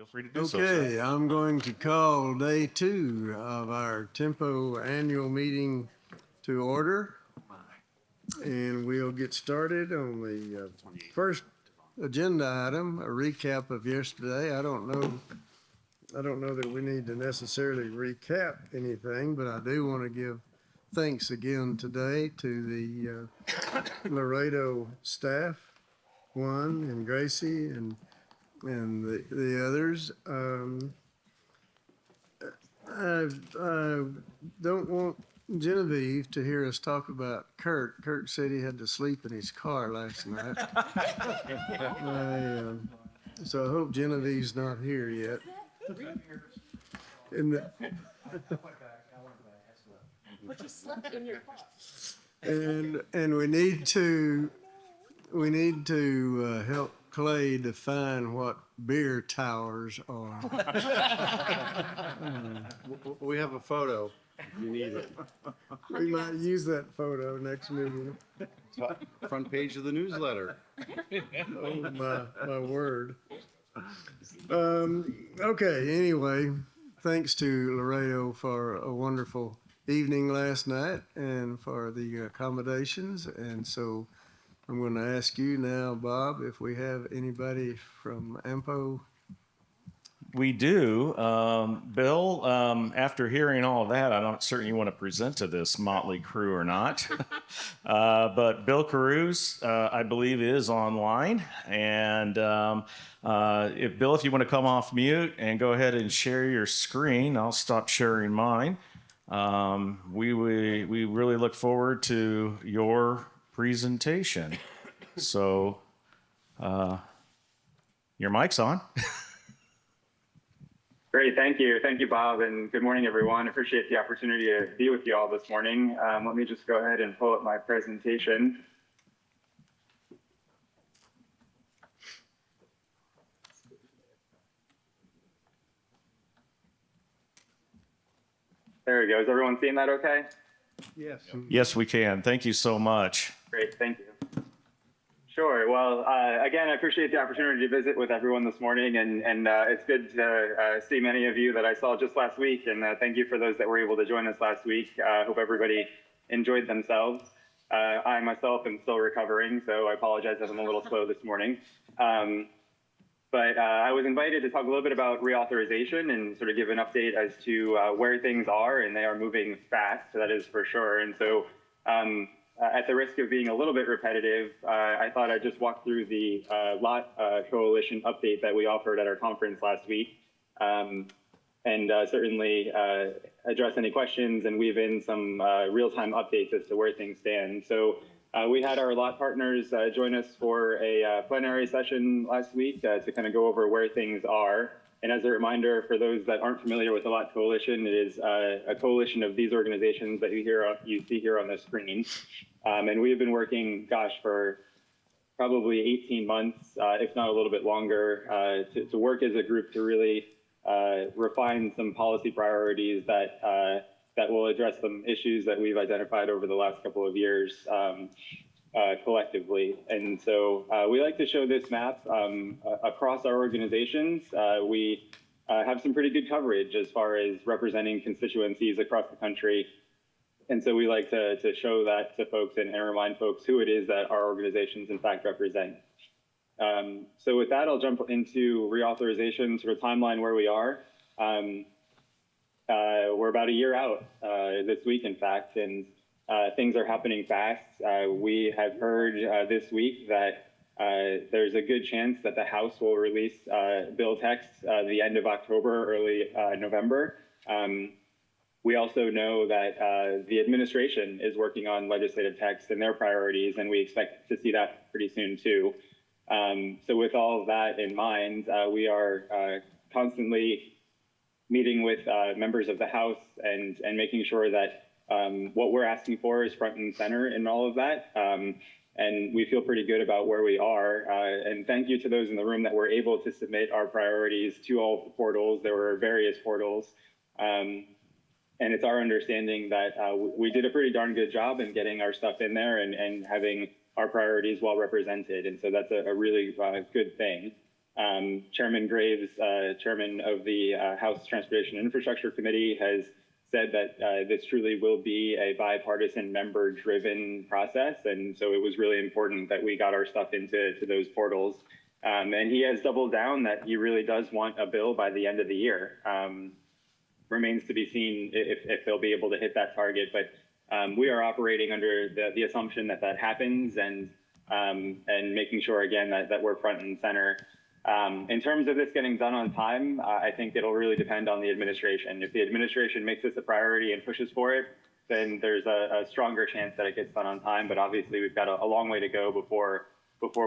Feel free to do so, sir. Okay, I'm going to call day 2 of our Tempo annual meeting to order. And we'll get started on the first agenda item, a recap of yesterday. I don't know that we need to necessarily recap anything, but I do want to give thanks again today to the Laredo staff, Juan and Gracie and the others. I don't want Genevieve to hear us talk about Kurt. Kurt said he had to sleep in his car last night. So I hope Genevieve's not here yet. And, But you slept in your car. and we need to help Clay define what beer towers are. We have a photo if you need it. We might use that photo next meeting. Front page of the newsletter. Oh, my word. Okay, anyway, thanks to Laredo for a wonderful evening last night and for the accommodations. And so I'm going to ask you now, Bob, if we have anybody from AMPO. We do. Bill, after hearing all of that, I'm not certain you want to present to this motley crew or not. But Bill Carews, I believe, is online. And Bill, if you want to come off mute and go ahead and share your screen, I'll stop sharing mine. We really look forward to your presentation. So your mic's on. Great, thank you. Thank you, Bob, and good morning, everyone. Appreciate the opportunity to be with you all this morning. Let me just go ahead and pull up my presentation. There we go. Is everyone seeing that okay? Yes. Yes, we can. Thank you so much. Great, thank you. Sure. Well, again, I appreciate the opportunity to visit with everyone this morning, and it's good to see many of you that I saw just last week, and thank you for those that were able to join us last week. I hope everybody enjoyed themselves. I myself am still recovering, so I apologize if I'm a little slow this morning. But I was invited to talk a little bit about reauthorization and sort of give an update as to where things are, and they are moving fast, that is for sure. And so at the risk of being a little bit repetitive, I thought I'd just walk through the lot coalition update that we offered at our conference last week, and certainly address any questions and weave in some real-time updates as to where things stand. So we had our lot partners join us for a plenary session last week to kind of go over where things are. And as a reminder, for those that aren't familiar with the Lot Coalition, it is a coalition of these organizations that you see here on the screen. And we've been working, for probably 18 months, if not a little bit longer, to work as a group to really refine some policy priorities that will address some issues that we've identified over the last couple of years collectively. And so we like to show this map across our organizations. We have some pretty good coverage as far as representing constituencies across the country. And so we like to show that to folks and remind folks who it is that our organizations in fact represent. So with that, I'll jump into reauthorization sort of timeline where we are. We're about a year out this week, in fact, and things are happening fast. We have heard this week that there's a good chance that the House will release bill text the end of October, early November. We also know that the administration is working on legislative text and their priorities, and we expect to see that pretty soon too. So with all of that in mind, we are constantly meeting with members of the House and making sure that what we're asking for is front and center in all of that. And we feel pretty good about where we are. And thank you to those in the room that were able to submit our priorities to all of the portals. There were various portals. And it's our understanding that we did a pretty darn good job in getting our stuff in there and having our priorities well represented. And so that's a really good thing. Chairman Graves, chairman of the House Transportation and Infrastructure Committee, has said that this truly will be a bipartisan member-driven process, and so it was really important that we got our stuff into those portals. And he has doubled down that he really does want a bill by the end of the year. Remains to be seen if they'll be able to hit that target, but we are operating under the assumption that that happens, and making sure again that we're front and center. In terms of this getting done on time, I think it'll really depend on the administration. If the administration makes this a priority and pushes for it, then there's a stronger chance that it gets done on time. But obviously, we've got a long way to go before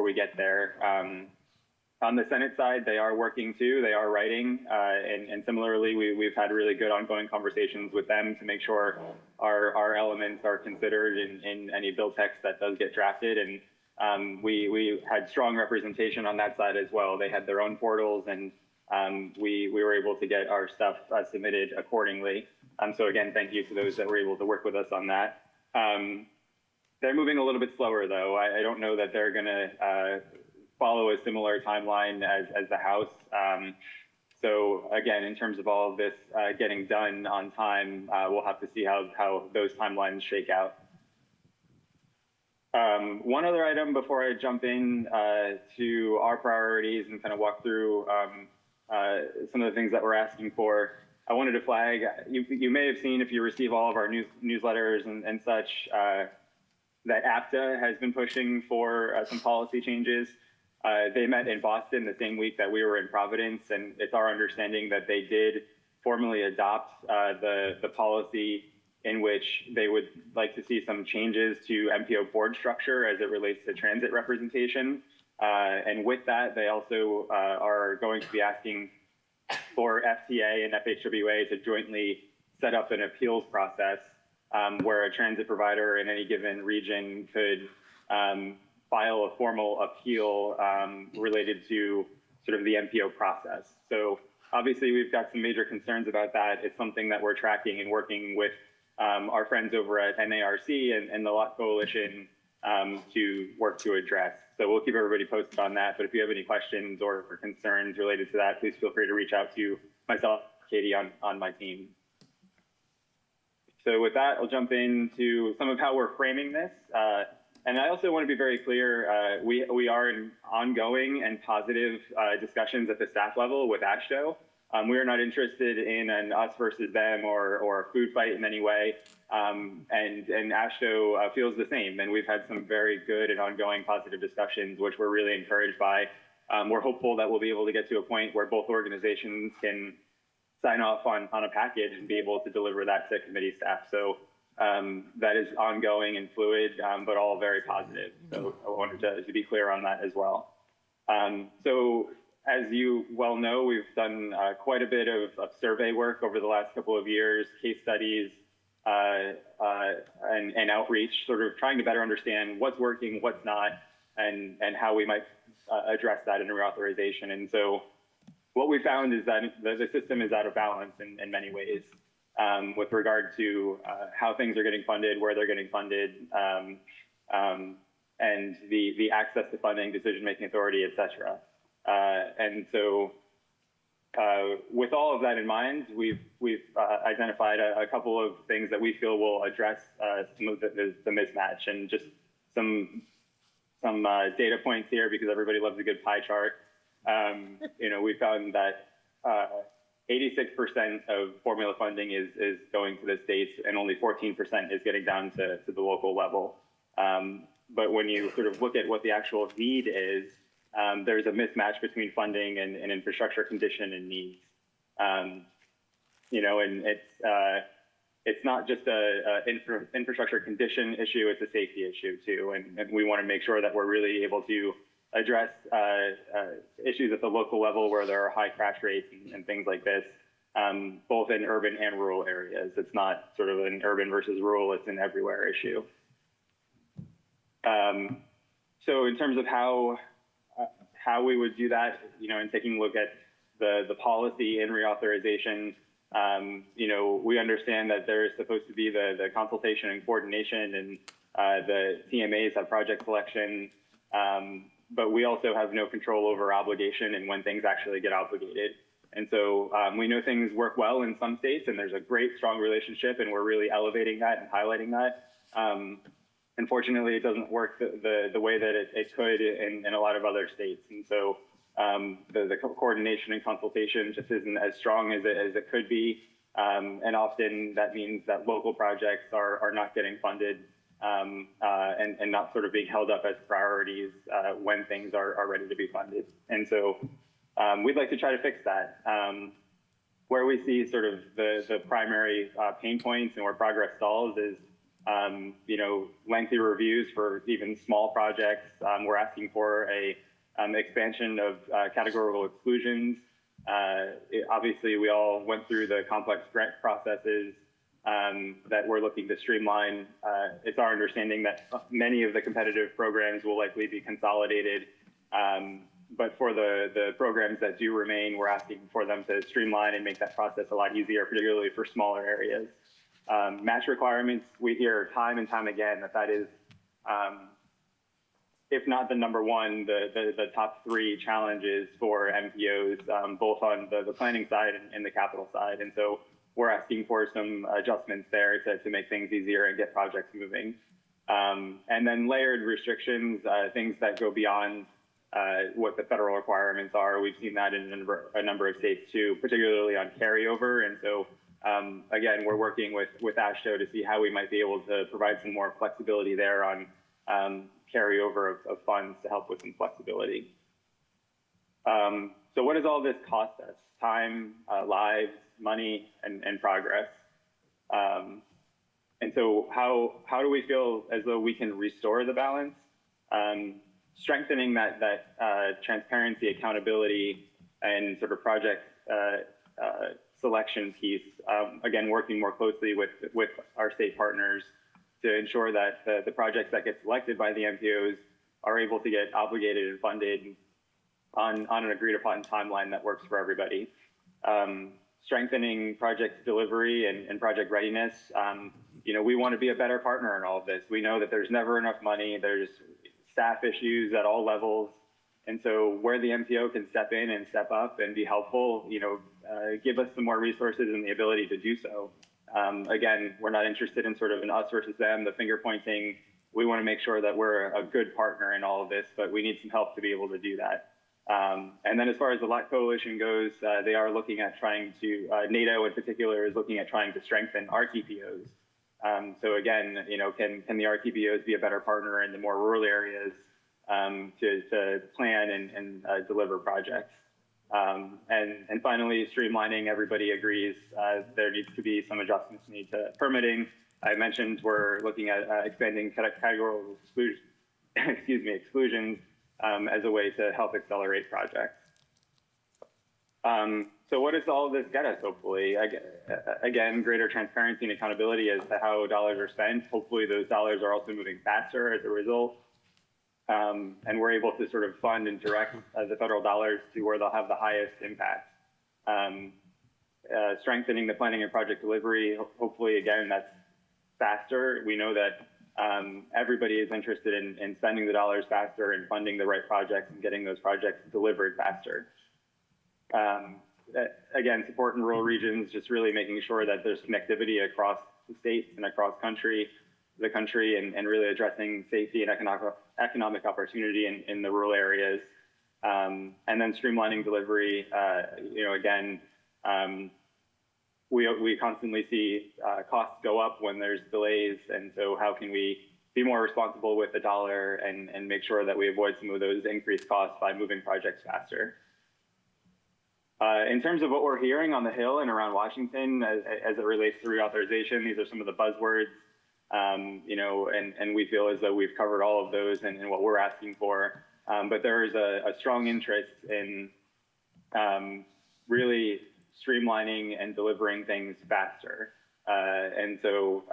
we get there. On the Senate side, they are working too. They are writing, and similarly, we've had really good ongoing conversations with them to make sure our elements are considered in any bill text that does get drafted. And we had strong representation on that side as well. They had their own portals, and we were able to get our stuff submitted accordingly. So again, thank you to those that were able to work with us on that. They're moving a little bit slower, though. I don't know that they're going to follow a similar timeline as the House. So again, in terms of all of this getting done on time, we'll have to see how those timelines shake out. One other item before I jump in to our priorities and kind of walk through some of the things that we're asking for. I wanted to flag, you may have seen if you receive all of our newsletters and such, that APTA has been pushing for some policy changes. They met in Boston the same week that we were in Providence, and it's our understanding that they did formally adopt the policy in which they would like to see some changes to MPO board structure as it relates to transit representation. And with that, they also are going to be asking for FTA and FHWA to jointly set up an appeals process where a transit provider in any given region could file a formal appeal related to sort of the MPO process. So obviously we've got some major concerns about that. It's something that we're tracking and working with our friends over at NARC and the LOT Coalition to work to address. So we'll keep everybody posted on that. But if you have any questions or concerns related to that, please feel free to reach out to myself, Katie, on my team. So with that, I'll jump into some of how we're framing this. And I also want to be very clear, we are in ongoing and positive discussions at the staff level with AASHTO. We are not interested in an us versus them or a food fight in any way. And AASHTO feels the same. And we've had some very good and ongoing positive discussions, which we're really encouraged by. We're hopeful that we'll be able to get to a point where both organizations can sign off on a package and be able to deliver that to committee staff. So that is ongoing and fluid, but all very positive. So I wanted to be clear on that as well. So as you well know, we've done quite a bit of survey work over the last couple of years, case studies, and outreach, sort of trying to better understand what's working, what's not, and how we might address that in reauthorization. And so what we found is that the system is out of balance in many ways with regard to how things are getting funded, where they're getting funded, and the access to funding, decision-making authority, et cetera. And so with all of that in mind, we've identified a couple of things that we feel will address some of the mismatch, and just some data points here because everybody loves a good pie chart. We found that 86% of formula funding is going to the states, and only 14% is getting down to the local level. But when you sort of look at what the actual need is, there's a mismatch between funding and infrastructure condition and needs. And it's not just a infrastructure condition issue, it's a safety issue too. And we want to make sure that we're really able to address issues at the local level where there are high crash rates and things like this, both in urban and rural areas. It's not sort of an urban versus rural, it's an everywhere issue. So in terms of how we would do that, and taking a look at the policy in reauthorization, we understand that there is supposed to be the consultation and coordination, and the TMAs have project selection. but we also have no control over obligation and when things actually get obligated. And so we know things work well in some states, and there's a great, strong relationship, and we're really elevating that and highlighting that. Unfortunately, it doesn't work the way that it could in a lot of other states. And so the coordination and consultation just isn't as strong as it could be. And often that means that local projects are not getting funded and not sort of being held up as priorities when things are ready to be funded. And so we'd like to try to fix that. Where we see sort of the primary pain points and where progress stalls is lengthy reviews for even small projects. We're asking for a expansion of categorical exclusions. Obviously, we all went through the complex grant processes that we're looking to streamline. It's our understanding that many of the competitive programs will likely be consolidated. But for the programs that do remain, we're asking for them to streamline and make that process a lot easier, particularly for smaller areas. Match requirements, we hear time and time again that is, if not the number one, the top three challenges for MPOs, both on the planning side and the capital side. And so we're asking for some adjustments there to make things easier and get projects moving. And then layered restrictions, things that go beyond what the federal requirements are. We've seen that in a number of states too, particularly on carryover. And so again, we're working with AASHTO to see how we might be able to provide some more flexibility there on carryover of funds to help with some flexibility. So what does all this cost us? Time, lives, money, and progress. And so how do we feel as though we can restore the balance? Strengthening that transparency, accountability, and sort of project selection piece. Again, working more closely with our state partners to ensure that the projects that get selected by the MPOs are able to get obligated and funded on an agreed upon timeline that works for everybody. Strengthening project delivery and project readiness. We want to be a better partner in all of this. We know that there's never enough money. There's staff issues at all levels. And so where the MPO can step in and step up and be helpful, give us some more resources and the ability to do so. Again, we're not interested in sort of an us versus them, the finger pointing. We want to make sure that we're a good partner in all of this, but we need some help to be able to do that. And then as far as the LAC coalition goes, they are looking at trying to, NATO in particular is looking at trying to strengthen RTPOs. So again, can the RTPOs be a better partner in the more rural areas to plan and deliver projects? And finally, streamlining, everybody agrees there needs to be some adjustments made to permitting. I mentioned we're looking at expanding categorical exclusions as a way to help accelerate projects. So what does all of this get us, hopefully? Again, greater transparency and accountability as to how dollars are spent. Hopefully those dollars are also moving faster as a result. And we're able to sort of fund and direct the federal dollars to where they'll have the highest impact. Strengthening the planning and project delivery, hopefully, again, that's faster. We know that everybody is interested in spending the dollars faster and funding the right projects and getting those projects delivered faster. Again, support in rural regions, just really making sure that there's connectivity across the states and across the country and really addressing safety and economic opportunity in the rural areas. And then streamlining delivery, again, we constantly see costs go up when there's delays. And so how can we be more responsible with the dollar and make sure that we avoid some of those increased costs by moving projects faster? In terms of what we're hearing on the Hill and around Washington as it relates to reauthorization, these are some of the buzzwords, and we feel as though we've covered all of those and what we're asking for. But there is a strong interest in really streamlining and delivering things faster. And so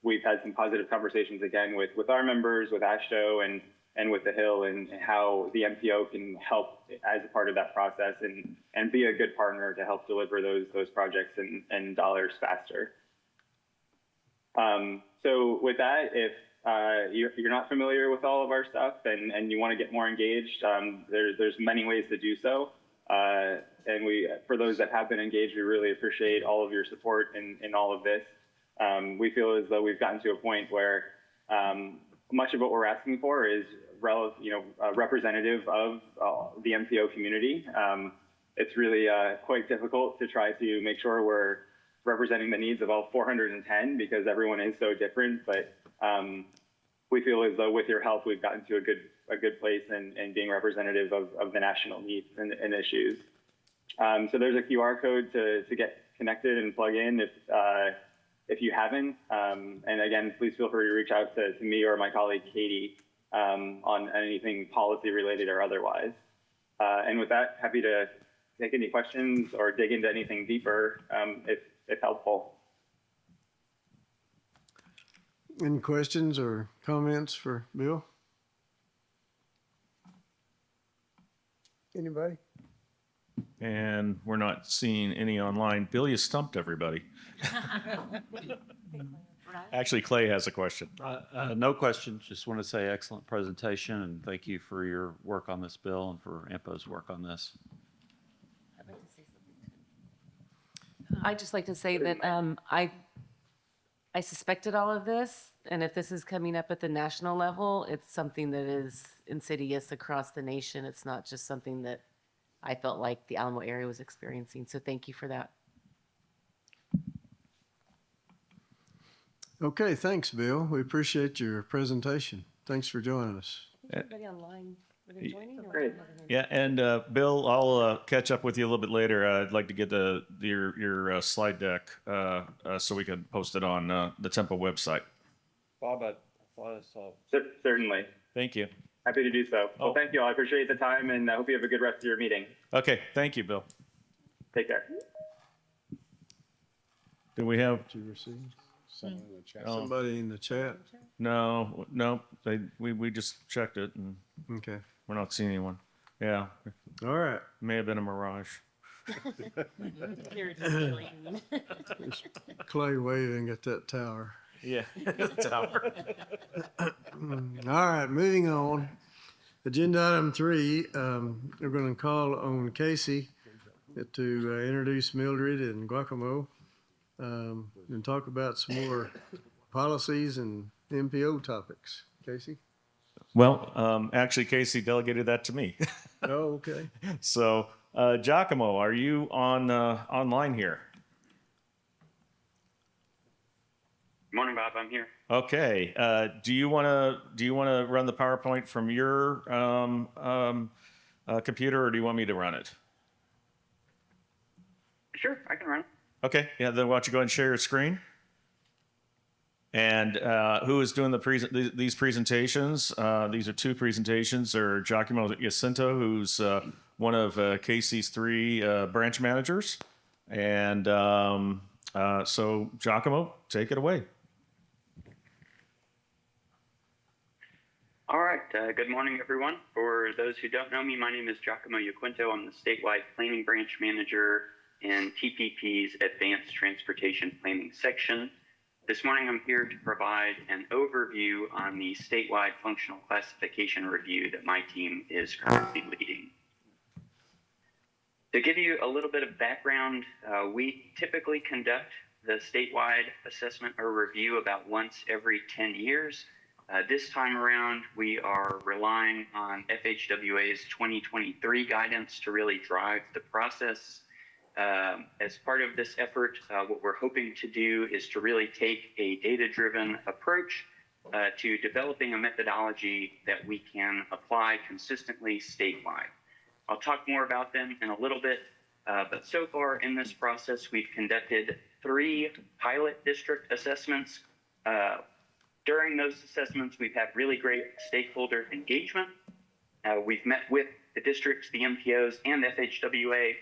we've had some positive conversations again with our members, with AASHTO and with the Hill, and how the MPO can help as a part of that process and be a good partner to help deliver those projects and dollars faster. So with that, if you're not familiar with all of our stuff and you want to get more engaged, there's many ways to do so. And for those that have been engaged, we really appreciate all of your support in all of this. We feel as though we've gotten to a point where much of what we're asking for is representative of the MPO community. It's really quite difficult to try to make sure we're representing the needs of all 410 because everyone is so different. But we feel as though with your help, we've gotten to a good place in being representative of the national needs and issues. So there's a QR code to get connected and plug in if you haven't. And again, please feel free to reach out to me or my colleague Katie on anything policy related or otherwise. And with that, happy to take any questions or dig into anything deeper if helpful. Any questions or comments for Bill? Anybody? And we're not seeing any online. Bill, you stumped everybody. Actually, Clay has a question. No questions. Just want to say excellent presentation and thank you for your work on this bill and for IMPO's work on this. I'd like to say something. I'd just like to say that I suspected all of this, and if this is coming up at the national level, it's something that is insidious across the nation. It's not just something that I felt like the Alamo area was experiencing. So thank you for that. Okay, thanks, Bill. We appreciate your presentation. Thanks for joining us. Everybody online, were they joining? Or Great. Yeah, and Bill, I'll catch up with you a little bit later. I'd like to get your slide deck so we can post it on the Tempo website. Bob, I thought I saw. Certainly. Thank you. Happy to do so. Well, Oh. thank you all. I appreciate the time and I hope you have a good rest of your meeting. Okay, thank you, Bill. Take care. Do we have? Did you receive? Someone in the chat. Oh. Somebody in the chat? No. We just checked it and Okay. we're not seeing anyone. Yeah, All right. may have been a mirage. Clay waving at that tower. Yeah, tower. All right, moving on. Agenda item 3, we're going to call on Casey to introduce Mildred and Guacamo and talk about some more policies and MPO topics. Casey? Well, actually, Casey delegated that to me. Oh, okay. So, Giacomo, are you on online here? Good morning, Bob. I'm here. Okay. Do you want to run the PowerPoint from your computer, or do you want me to run it? Sure, I can run. Okay. Yeah. Then why don't you go ahead and share your screen? And who is doing these presentations? These are two presentations. They're Giacomo Jacinto, who's one of Casey's 3 branch managers. And so, Giacomo, take it away. All right. Good morning, everyone. For those who don't know me, my name is Giacomo Jacinto. I'm the statewide planning branch manager in TPP's Advanced Transportation Planning section. This morning, I'm here to provide an overview on the statewide functional classification review that my team is currently leading. To give you a little bit of background, we typically conduct the statewide assessment or review about once every 10 years. This time around, we are relying on FHWA's 2023 guidance to really drive the process. As part of this effort, what we're hoping to do is to really take a data-driven approach to developing a methodology that we can apply consistently statewide. I'll talk more about them in a little bit, but so far in this process, we've conducted 3 pilot district assessments. During those assessments, we've had really great stakeholder engagement. We've met with the districts, the MPOs, and FHWA,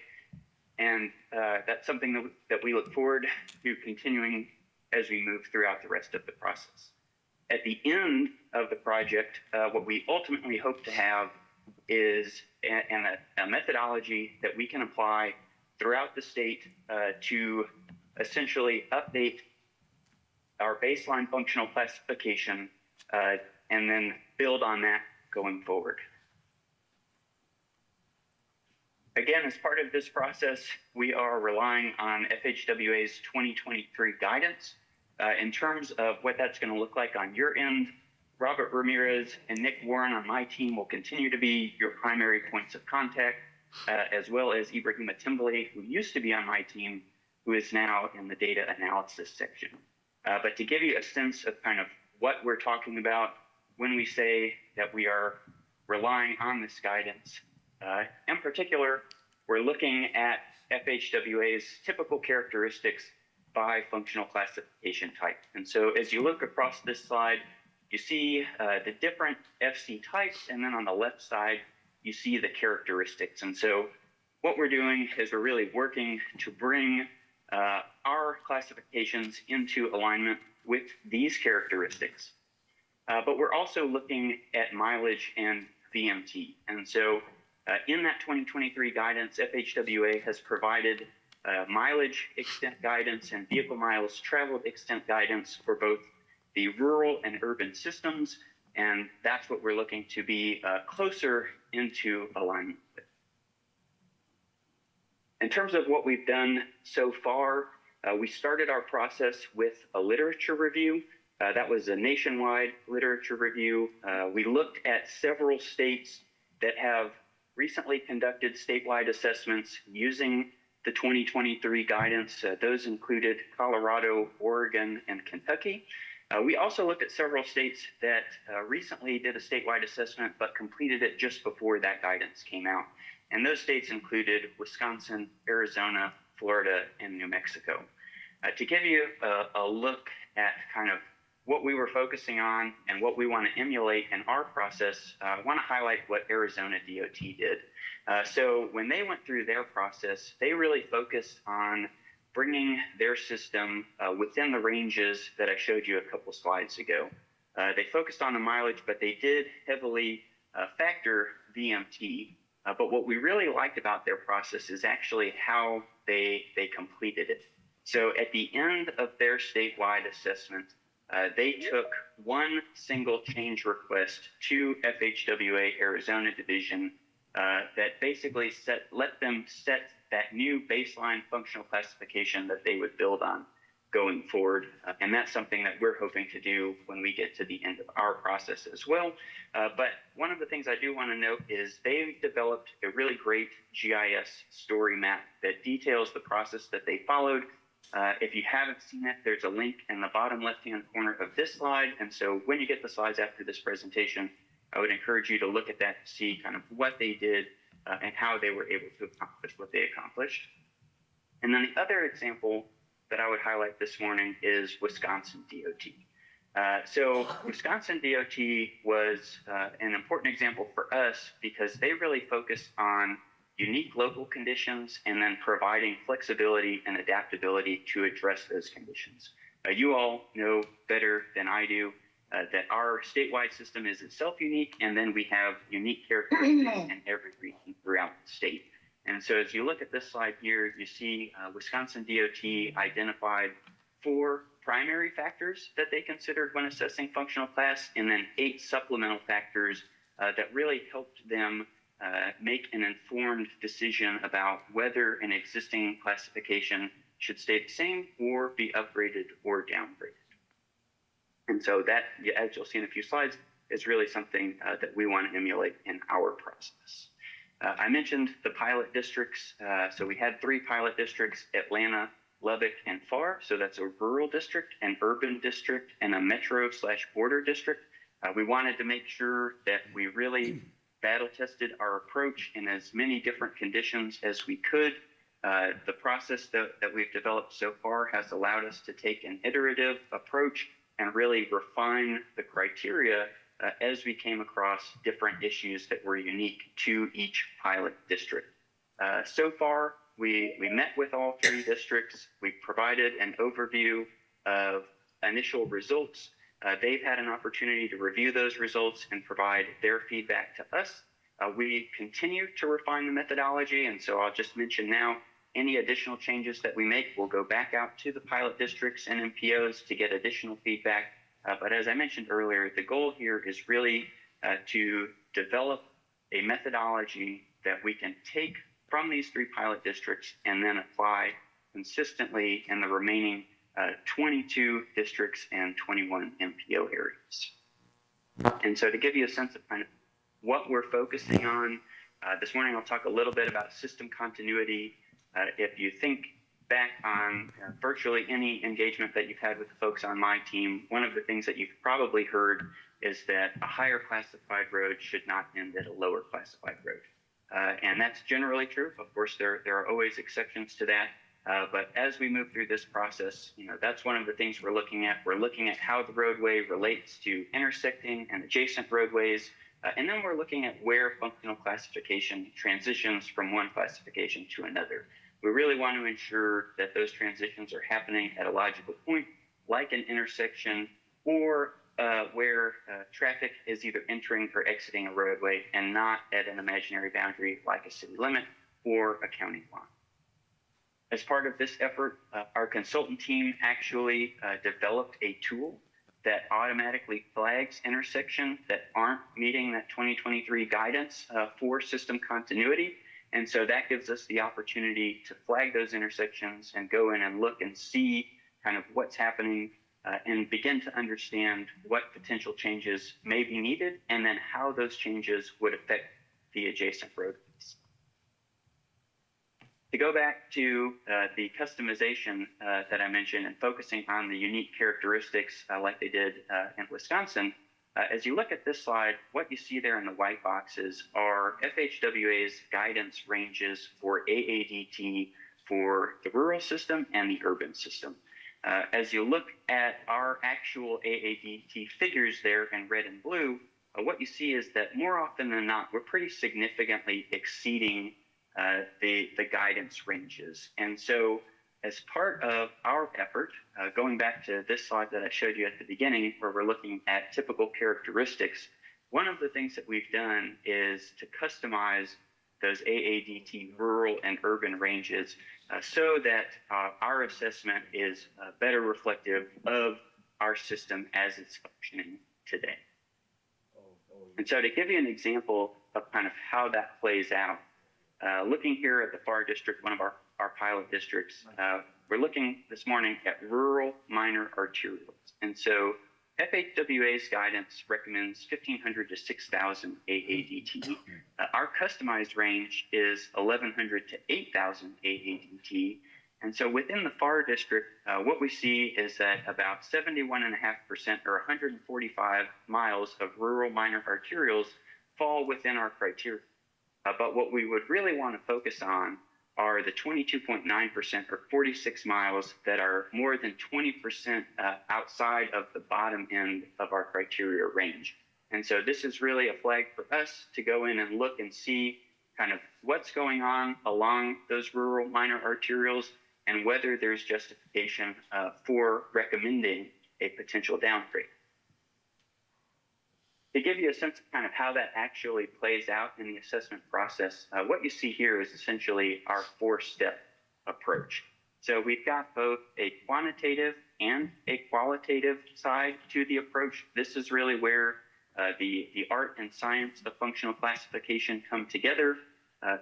and that's something that we look forward to continuing as we move throughout the rest of the process. At the end of the project, what we ultimately hope to have is a methodology that we can apply throughout the state to essentially update our baseline functional classification and then build on that going forward. Again, as part of this process, we are relying on FHWA's 2023 guidance. In terms of what that's going to look like on your end, Robert Ramirez and Nick Warren on my team will continue to be your primary points of contact, as well as Ibrahima Timbale, who used to be on my team, who is now in the data analysis section. But to give you a sense of kind of what we're talking about when we say that we are relying on this guidance, in particular, we're looking at FHWA's typical characteristics by functional classification type. And so as you look across this slide, you see the different FC types, and then on the left side, you see the characteristics. And so what we're doing is we're really working to bring our classifications into alignment with these characteristics. But we're also looking at mileage and VMT. And so in that 2023 guidance, FHWA has provided mileage extent guidance and vehicle miles traveled extent guidance for both the rural and urban systems. And that's what we're looking to be closer into alignment with. In terms of what we've done so far, we started our process with a literature review. That was a nationwide literature review. We looked at several states that have recently conducted statewide assessments using the 2023 guidance. Those included Colorado, Oregon, and Kentucky. We also looked at several states that recently did a statewide assessment but completed it just before that guidance came out. And those states included Wisconsin, Arizona, Florida, and New Mexico. To give you a look at kind of what we were focusing on and what we want to emulate in our process, I want to highlight what Arizona DOT did. So when they went through their process, they really focused on bringing their system within the ranges that I showed you a couple slides ago. They focused on the mileage, but they did heavily factor VMT. But what we really liked about their process is actually how they completed it. So at the end of their statewide assessment, they took one single change request to FHWA Arizona Division that basically let them set that new baseline functional classification that they would build on going forward. And that's something that we're hoping to do when we get to the end of our process as well. But one of the things I do want to note is they developed a really great GIS story map that details the process that they followed. If you haven't seen it, there's a link in the bottom left-hand corner of this slide. And so when you get the slides after this presentation, I would encourage you to look at that to see kind of what they did and how they were able to accomplish what they accomplished. And then the other example that I would highlight this morning is Wisconsin DOT. So Wisconsin DOT was an important example for us because they really focused on unique local conditions and then providing flexibility and adaptability to address those conditions. You all know better than I do that our statewide system is itself unique, and then we have unique characteristics in every region throughout the state. And so as you look at this slide here, you see Wisconsin DOT identified 4 primary factors that they considered when assessing functional class, and then 8 supplemental factors that really helped them make an informed decision about whether an existing classification should stay the same or be upgraded or downgraded. And so that, as you'll see in a few slides, is really something that we want to emulate in our process. I mentioned the pilot districts. So we had 3 pilot districts: Atlanta, Lubbock, and Pharr. So that's a rural district, an urban district, and a metro/border district. We wanted to make sure that we really battle tested our approach in as many different conditions as we could. The process that we've developed so far has allowed us to take an iterative approach and really refine the criteria as we came across different issues that were unique to each pilot district. So far, we met with all 3 districts. We provided an overview of initial results. They've had an opportunity to review those results and provide their feedback to us. We continue to refine the methodology, and so I'll just mention now, any additional changes that we make will go back out to the pilot districts and MPOs to get additional feedback. But as I mentioned earlier, the goal here is really to develop a methodology that we can take from these 3 pilot districts and then apply consistently in the remaining 22 districts and 21 MPO areas. And so to give you a sense of kind of what we're focusing on, this morning I'll talk a little bit about system continuity. If you think back on virtually any engagement that you've had with the folks on my team, one of the things that you've probably heard is that a higher classified road should not end at a lower classified road. And that's generally true. Of course, there are always exceptions to that. But as we move through this process, that's one of the things we're looking at. We're looking at how the roadway relates to intersecting and adjacent roadways. And then we're looking at where functional classification transitions from one classification to another. We really want to ensure that those transitions are happening at a logical point, like an intersection, or where traffic is either entering or exiting a roadway and not at an imaginary boundary like a city limit or a county line. As part of this effort, our consultant team actually developed a tool that automatically flags intersections that aren't meeting that 2023 guidance for system continuity. And so that gives us the opportunity to flag those intersections and go in and look and see kind of what's happening and begin to understand what potential changes may be needed and then how those changes would affect the adjacent roadways. To go back to the customization that I mentioned and focusing on the unique characteristics like they did in Wisconsin, as you look at this slide, what you see there in the white boxes are FHWA's guidance ranges for AADT for the rural system and the urban system. As you look at our actual AADT figures there in red and blue, what you see is that more often than not, we're pretty significantly exceeding the guidance ranges. And so as part of our effort, going back to this slide that I showed you at the beginning, where we're looking at typical characteristics, one of the things that we've done is to customize those AADT rural and urban ranges so that our assessment is better reflective of our system as it's functioning today. And so to give you an example of kind of how that plays out, looking here at the FAR district, one of our pilot districts, we're looking this morning at rural minor arterials. And so FHWA's guidance recommends 1,500 to 6,000 AADT. Our customized range is 1,100 to 8,000 AADT. And so within the FAR district, what we see is that about 71.5% or 145 miles of rural minor arterials fall within our criteria. But what we would really want to focus on are the 22.9% or 46 miles that are more than 20% outside of the bottom end of our criteria range. And so this is really a flag for us to go in and look and see kind of what's going on along those rural minor arterials and whether there's justification for recommending a potential downgrade. To give you a sense of kind of how that actually plays out in the assessment process, what you see here is essentially our 4-step approach. So we've got both a quantitative and a qualitative side to the approach. This is really where the art and science of functional classification come together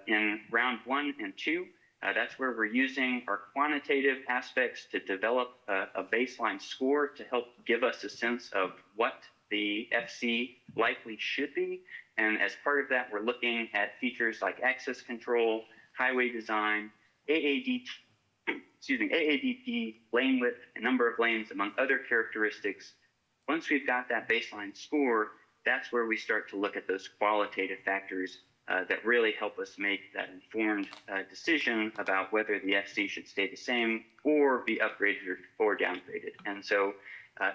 in round 1 and 2. That's where we're using our quantitative aspects to develop a baseline score to help give us a sense of what the FC likely should be. And as part of that, we're looking at features like access control, highway design, AADT, lane width, and number of lanes, among other characteristics. Once we've got that baseline score, that's where we start to look at those qualitative factors that really help us make that informed decision about whether the FC should stay the same or be upgraded or downgraded. And so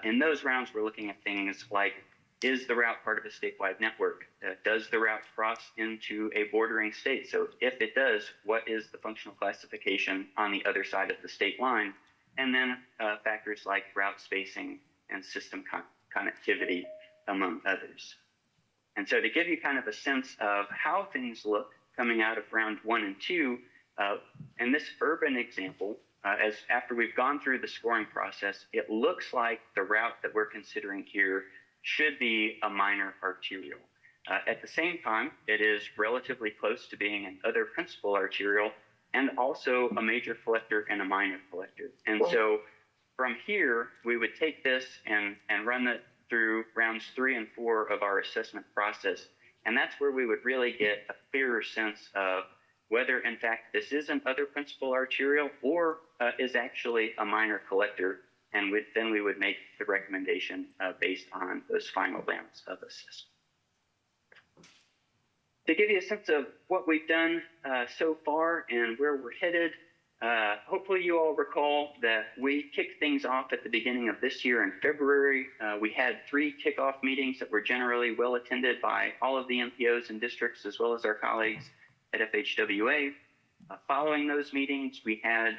in those rounds, we're looking at things like, is the route part of a statewide network? Does the route cross into a bordering state? So if it does, what is the functional classification on the other side of the state line? And then factors like route spacing and system connectivity, among others. And so to give you kind of a sense of how things look coming out of round 1 and 2, in this urban example, as after we've gone through the scoring process, it looks like the route that we're considering here should be a minor arterial. At the same time, it is relatively close to being an other principal arterial and also a major collector and a minor collector. And so from here, we would take this and run it through rounds 3 and 4 of our assessment process. And that's where we would really get a clearer sense of whether, in fact, this is an other principal arterial or is actually a minor collector. And then we would make the recommendation based on those final rounds of assessment. To give you a sense of what we've done so far and where we're headed, hopefully you all recall that we kicked things off at the beginning of this year in February. We had 3 kickoff meetings that were generally well attended by all of the MPOs and districts, as well as our colleagues at FHWA. Following those meetings, we had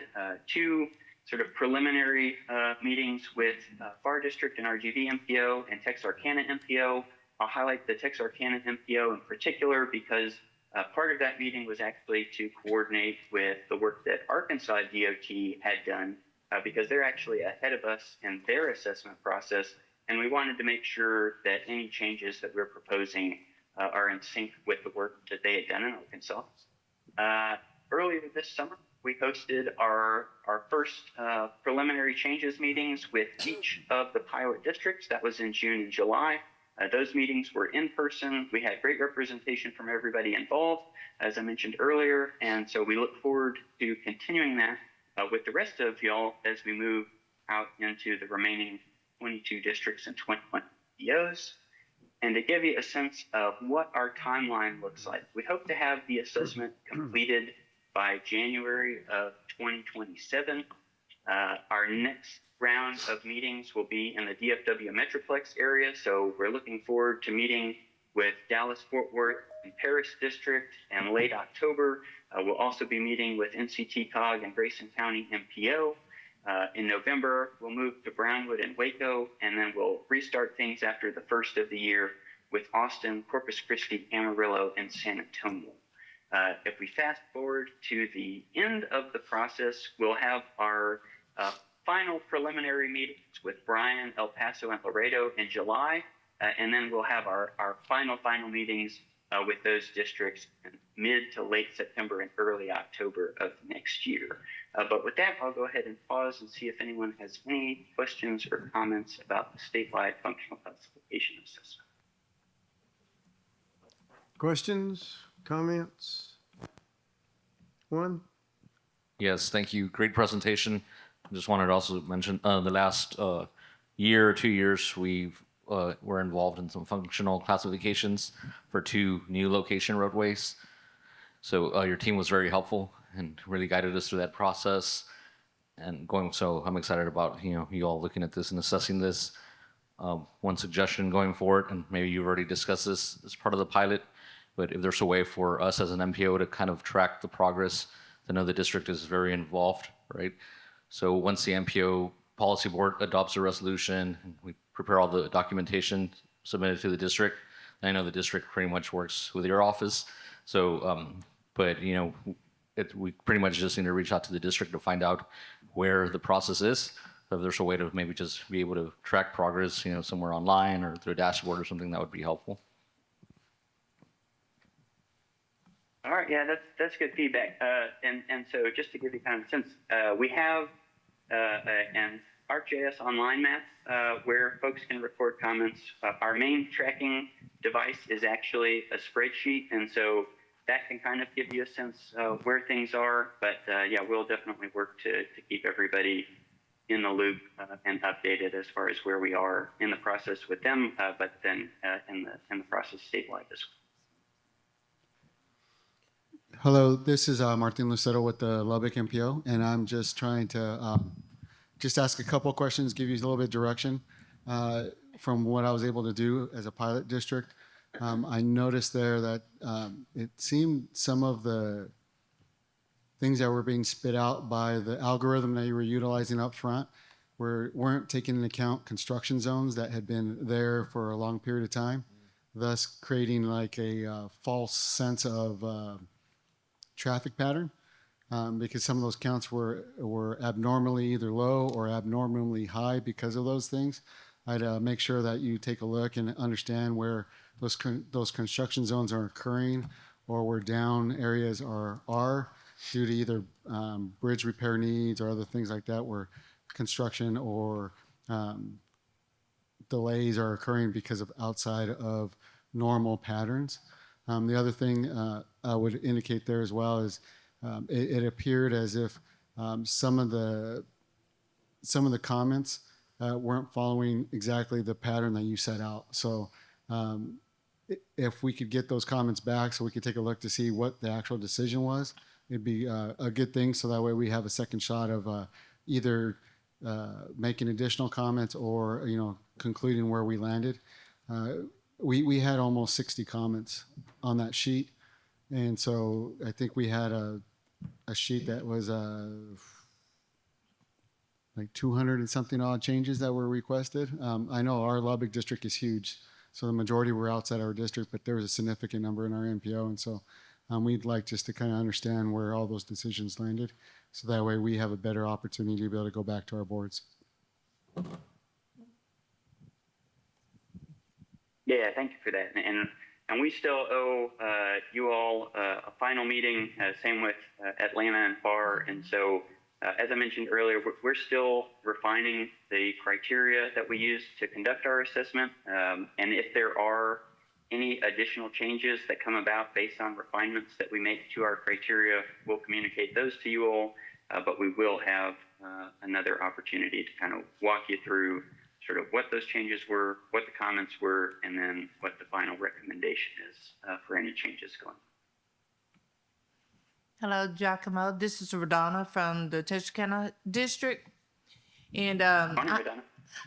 2 sort of preliminary meetings with FAR District and RGV MPO and Texarkana MPO. I'll highlight the Texarkana MPO in particular because part of that meeting was actually to coordinate with the work that Arkansas DOT had done because they're actually ahead of us in their assessment process, and we wanted to make sure that any changes that we're proposing are in sync with the work that they had done in Arkansas. Earlier this summer, we hosted our first preliminary changes meetings with each of the pilot districts. That was in June and July. Those meetings were in person. We had great representation from everybody involved, as I mentioned earlier. And so we look forward to continuing that with the rest of y'all as we move out into the remaining 22 districts and 21 POs. And to give you a sense of what our timeline looks like, we hope to have the assessment completed by January of 2027. Our next round of meetings will be in the DFW Metroplex area. So we're looking forward to meeting with Dallas, Fort Worth, and Paris District in late October. We'll also be meeting with NCT COG and Grayson County MPO. In November, we'll move to Brownwood and Waco, and then we'll restart things after the first of the year with Austin, Corpus Christi, Amarillo, and San Antonio. If we fast forward to the end of the process, we'll have our final preliminary meetings with Bryan, El Paso, and Laredo in July, and then we'll have our final meetings with those districts in mid to late September and early October of next year. But with that, I'll go ahead and pause and see if anyone has any questions or comments about the statewide functional classification assessment. Questions, comments? One? Yes, thank you. Great presentation. Just wanted to also mention the last year or 2 years were involved in some functional classifications for 2 new location roadways. So your team was very helpful and really guided us through that process. And so I'm excited about you all looking at this and assessing this. One suggestion going forward, and maybe you've already discussed this as part of the pilot, but if there's a way for us as an MPO to kind of track the progress, I know the district is very involved, right? So once the MPO policy board adopts a resolution, and we prepare all the documentation submitted to the district. I know the district pretty much works with your office. So, but we pretty much just need to reach out to the district to find out where the process is. So if there's a way to maybe just be able to track progress, somewhere online or through a dashboard or something, that would be helpful. All right, yeah, that's good feedback. And so just to give you kind of a sense, we have an ArcGIS online map where folks can record comments. Our main tracking device is actually a spreadsheet, and so that can kind of give you a sense of where things are. But yeah, we'll definitely work to keep everybody in the loop and updated as far as where we are in the process with them, but then in the process statewide as well. Hello, this is Martin Lucero with the Lubbock MPO, and I'm just trying to just ask a couple of questions, give you a little bit of direction from what I was able to do as a pilot district. I noticed there that it seemed some of the things that were being spit out by the algorithm that you were utilizing up front weren't taking into account construction zones that had been there for a long period of time, thus creating like a false sense of traffic pattern. because some of those counts were abnormally either low or abnormally high because of those things. I'd make sure that you take a look and understand where those construction zones are occurring or where down areas are due to either bridge repair needs or other things like that, where construction or delays are occurring because of outside of normal patterns. The other thing I would indicate there as well is it appeared as if some of the comments weren't following exactly the pattern that you set out. So if we could get those comments back so we could take a look to see what the actual decision was, it'd be a good thing. So that way we have a second shot of either making additional comments or, concluding where we landed. We had almost 60 comments on that sheet. And so I think we had a sheet that was like 200 and something odd changes that were requested. I know our Lubbock district is huge, so the majority were outside our district, but there was a significant number in our MPO. And so we'd like just to kind of understand where all those decisions landed. So that way we have a better opportunity to be able to go back to our boards. Yeah, thank you for that. And we still owe you all a final meeting, same with Atlanta and FAR. And so, as I mentioned earlier, we're still refining the criteria that we use to conduct our assessment. And if there are any additional changes that come about based on refinements that we make to our criteria, we'll communicate those to you all. But we will have another opportunity to kind of walk you through sort of what those changes were, what the comments were, and then what the final recommendation is for any changes going. Hello, Giacomo. This is Radonna from the Texarkana District. And Morning, Madonna.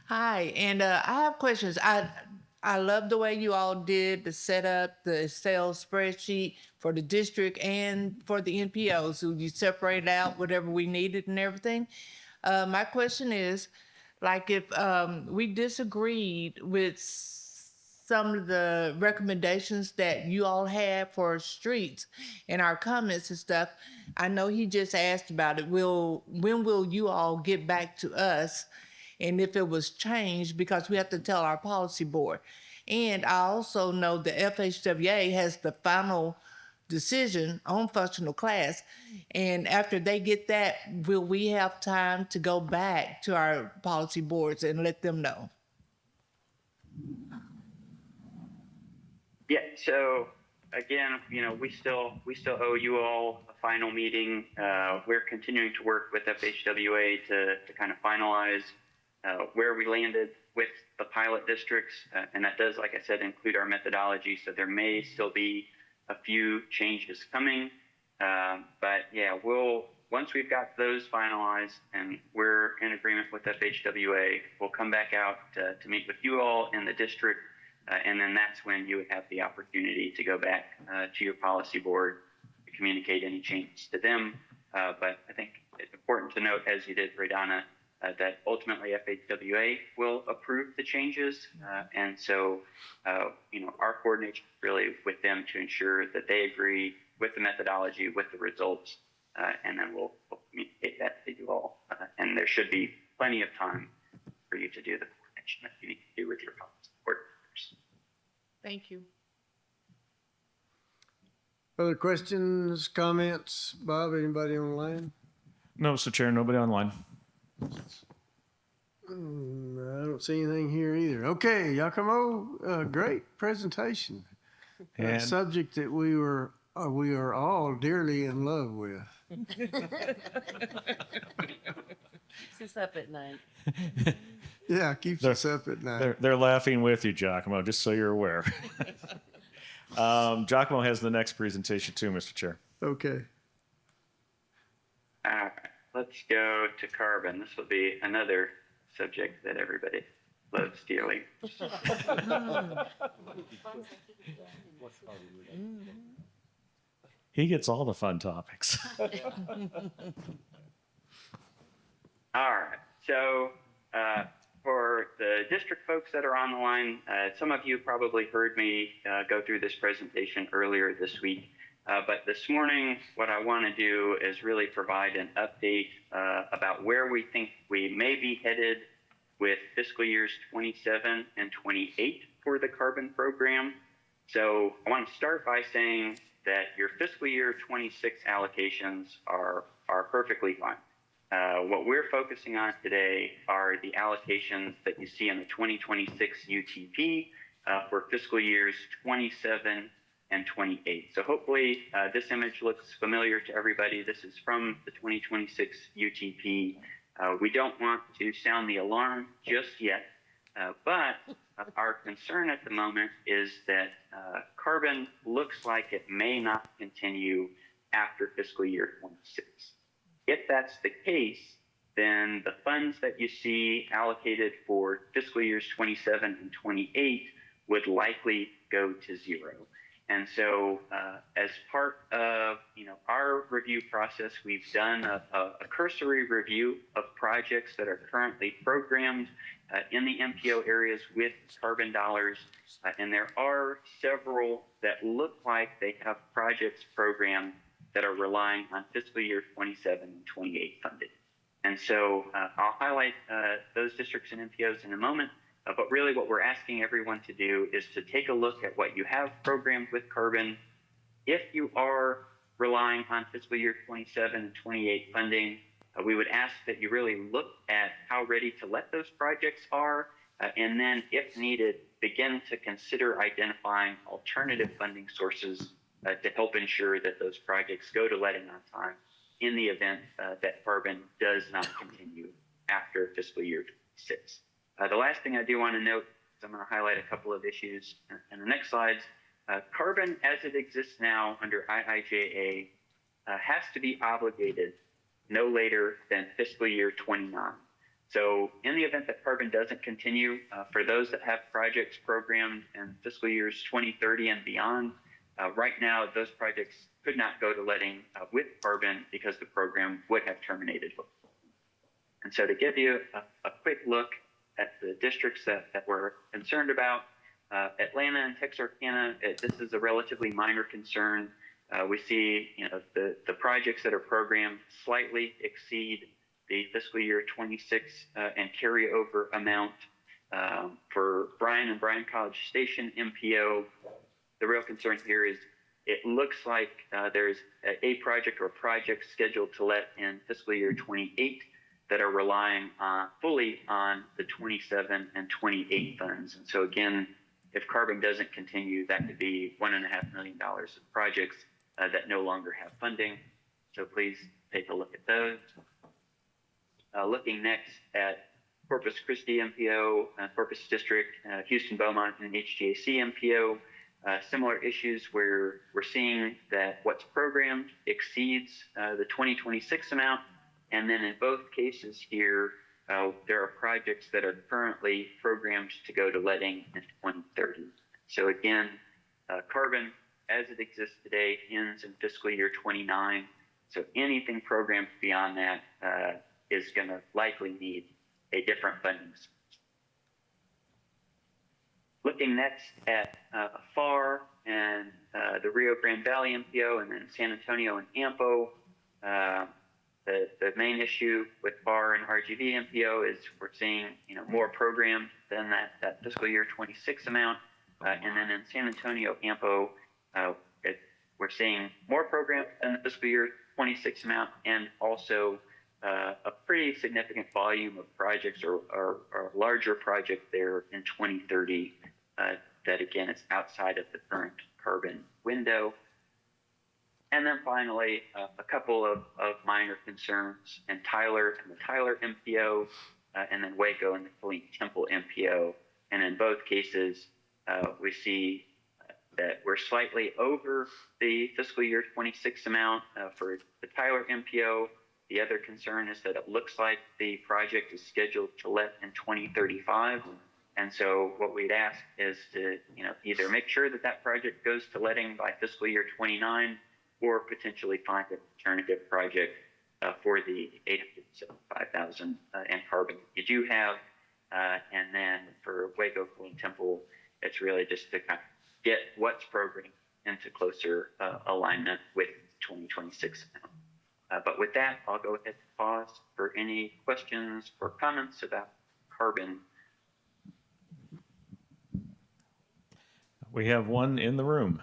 hi. And I have questions. I love the way you all did the setup, the Excel spreadsheet for the district and for the NPO. So you separated out whatever we needed and everything. My question is, like, if we disagreed with some of the recommendations that you all had for streets and our comments and stuff, I know he just asked about it. When will you all get back to us? And if it was changed, because we have to tell our policy board. And I also know the FHWA has the final decision on functional class. And after they get that, will we have time to go back to our policy boards and let them know? Yeah, so again, we still owe you all a final meeting. We're continuing to work with FHWA to kind of finalize where we landed with the pilot districts. And that does, like I said, include our methodology. So there may still be a few changes coming. But yeah, once we've got those finalized and we're in agreement with FHWA, we'll come back out to meet with you all in the district. And then that's when you would have the opportunity to go back to your policy board to communicate any changes to them. But I think it's important to note, as you did, Radonna, that ultimately FHWA will approve the changes. And so, our coordination is really with them to ensure that they agree with the methodology, with the results, and then we'll communicate that to you all. And there should be plenty of time for you to do the coordination that you need to do with your policy board members. Thank you. Other questions, comments? Bob, anybody on the line? No, Mr. Chair, nobody online. I don't see anything here either. Okay, Giacomo, great presentation. A And subject that we are all dearly in love with. Keeps us up at night. Yeah, keeps us up at night. they're laughing with you, Giacomo, just so you're aware. Giacomo has the next presentation too, Mr. Chair. Okay. All right, let's go to carbon. This will be another subject that everybody loves dearly. He gets all the fun topics. All right, so for the district folks that are on the line, some of you probably heard me go through this presentation earlier this week. But this morning, what I want to do is really provide an update about where we think we may be headed with fiscal years 27 and 28 for the carbon program. So I want to start by saying that your fiscal year 26 allocations are perfectly fine. What we're focusing on today are the allocations that you see in the 2026 UTP for fiscal years 27 and 28. So hopefully this image looks familiar to everybody. This is from the 2026 UTP. We don't want to sound the alarm just yet, but our concern at the moment is that carbon looks like it may not continue after fiscal year 26. If that's the case, then the funds that you see allocated for fiscal years 27 and 28 would likely go to zero. And so as part of our review process, we've done a cursory review of projects that are currently programmed in the MPO areas with carbon dollars. And there are several that look like they have projects programmed that are relying on fiscal year 27 and 28 funded. And so I'll highlight those districts and MPOs in a moment. But really what we're asking everyone to do is to take a look at what you have programmed with carbon. If you are relying on fiscal year 27 and 28 funding, we would ask that you really look at how ready to let those projects are, and then if needed, begin to consider identifying alternative funding sources to help ensure that those projects go to letting on time in the event that carbon does not continue after fiscal year 26. The last thing I do want to note is I'm going to highlight a couple of issues in the next slides. Carbon as it exists now under IIJA has to be obligated no later than fiscal year 29. So in the event that carbon doesn't continue, for those that have projects programmed in fiscal years 2030 and beyond, right now those projects could not go to letting with carbon because the program would have terminated. And so to give you a quick look at the districts that we're concerned about, Atlanta and Texarkana, this is a relatively minor concern. We see the projects that are programmed slightly exceed the fiscal year 26 and carryover amount. For Bryan and Bryan College Station MPO, the real concern here is it looks like there's a project or projects scheduled to let in fiscal year 28 that are relying fully on the 27 and 28 funds. And so again, if carbon doesn't continue, that could be $1.5 million of projects that no longer have funding. So please take a look at those. Looking next at Corpus Christi MPO, Corpus District, Houston Beaumont, and HGAC MPO. Similar issues where we're seeing that what's programmed exceeds the 2026 amount. And then in both cases here, there are projects that are currently programmed to go to letting in 2030. So again, carbon as it exists today ends in fiscal year 29. So anything programmed beyond that is going to likely need a different funding source. Looking next at FAR and the Rio Grande Valley MPO, and then San Antonio and AMPO. The main issue with FAR and RGV MPO is we're seeing more programmed than that fiscal year 26 amount, and then in San Antonio AMPO, we're seeing more programmed than the fiscal year 26 amount, and also a pretty significant volume of projects or larger project there in 2030 that again is outside of the current carbon window. And then finally, a couple of minor concerns in Tyler and the Tyler MPO, and then Waco and the Killeen Temple MPO. And in both cases, we see that we're slightly over the fiscal year 26 amount for the Tyler MPO. The other concern is that it looks like the project is scheduled to let in 2035. And so what we'd ask is to either make sure that project goes to letting by fiscal year 29, or potentially find an alternative project for the $875,000 in carbon you do have. And then for Waco Killeen Temple, it's really just to kind of get what's programmed into closer alignment with 2026 amount. But with that, I'll go ahead and pause for any questions or comments about carbon. We have one in the room.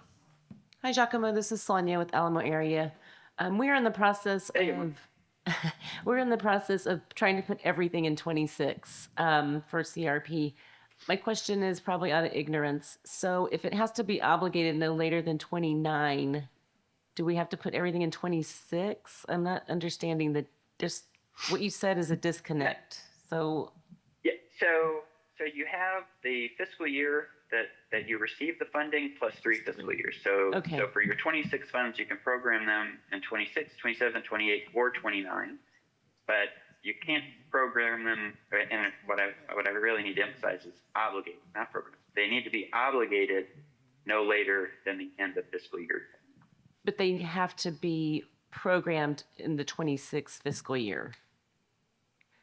Hi, Giacomo. This is Sonia with Alamo area. We're in the process of we're in the process of trying to put everything in 26 for CRP. My question is probably out of ignorance. So if it has to be obligated no later than 29, do we have to put everything in 26? I'm not understanding there's what you said is a disconnect. So Yeah, so you have the fiscal year that you receive the funding plus 3 fiscal years. So Okay. so for your 26 funds, you can program them in 26, 27, 28, or 29, but you can't program them. And what I really need to emphasize is obligate, not program. They need to be obligated no later than the end of fiscal year. but they have to be programmed in the 26 fiscal year.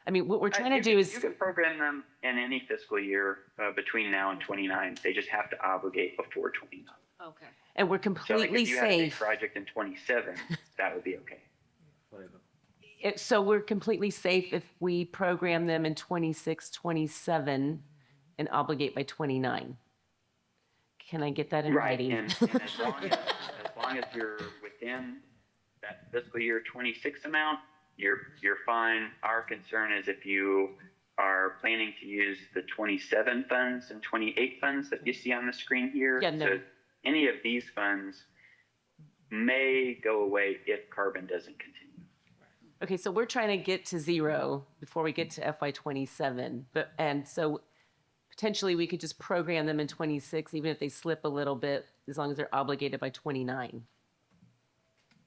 I mean, what we're trying to You do can- is you can program them in any fiscal year between now and 29. They just have to obligate before 29. okay. And we're So like completely if you had a big safe. project in 27, that would be okay. So we're completely safe if we program them in 26, 27 and obligate by 29. Can I get that in Right, writing? and as long as you're within that fiscal year 26 amount, you're fine. Our concern is if you are planning to use the 27 funds and 28 funds that you see on the screen here. Yeah, no. So any of these funds may go away if carbon doesn't continue. Okay, so we're trying to get to zero before we get to FY27, and so potentially we could just program them in 26, even if they slip a little bit, as long as they're obligated by 29.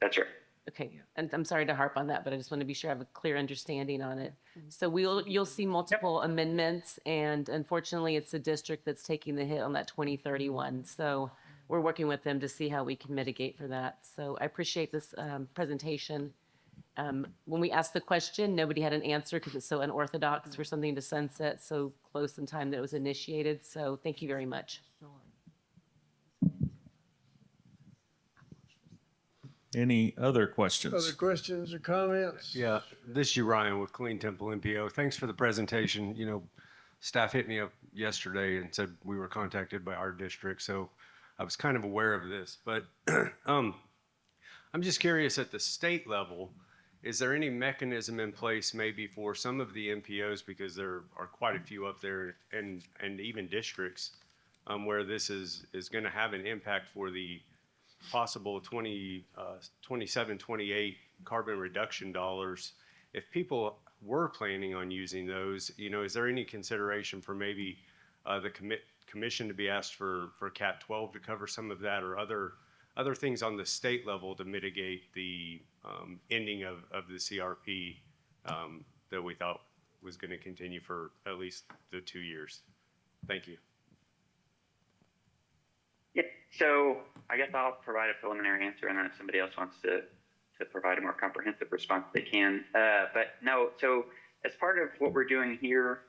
That's right. Okay, and I'm sorry to harp on that, but I just want to be sure I have a clear understanding on it. So you'll see multiple amendments, and unfortunately, it's the district that's taking the hit on that 2031. So we're working with them to see how we can mitigate for that. So I appreciate this presentation. When we asked the question, nobody had an answer because it's so unorthodox for something to sunset so close in time that it was initiated. So thank you very much. Any other questions? Other questions or comments? Yeah, this is you, Ryan, with Clean Temple MPO. Thanks for the presentation. You know, staff hit me up yesterday and said we were contacted by our district, so I was kind of aware of this. But I'm just curious, at the state level, is there any mechanism in place maybe for some of the MPOs, because there are quite a few up there, and even districts, where this is going to have an impact for the possible 27, 28 carbon reduction dollars? If people were planning on using those, you know, is there any consideration for maybe the commission to be asked for Cat 12 to cover some of that, or other things on the state level to mitigate the ending of the CRP that we thought was going to continue for at least the 2 years? Thank you. Yeah, so I guess I'll provide a preliminary answer, and then if somebody else wants to provide a more comprehensive response, they can. But no, so as part of what we're doing here,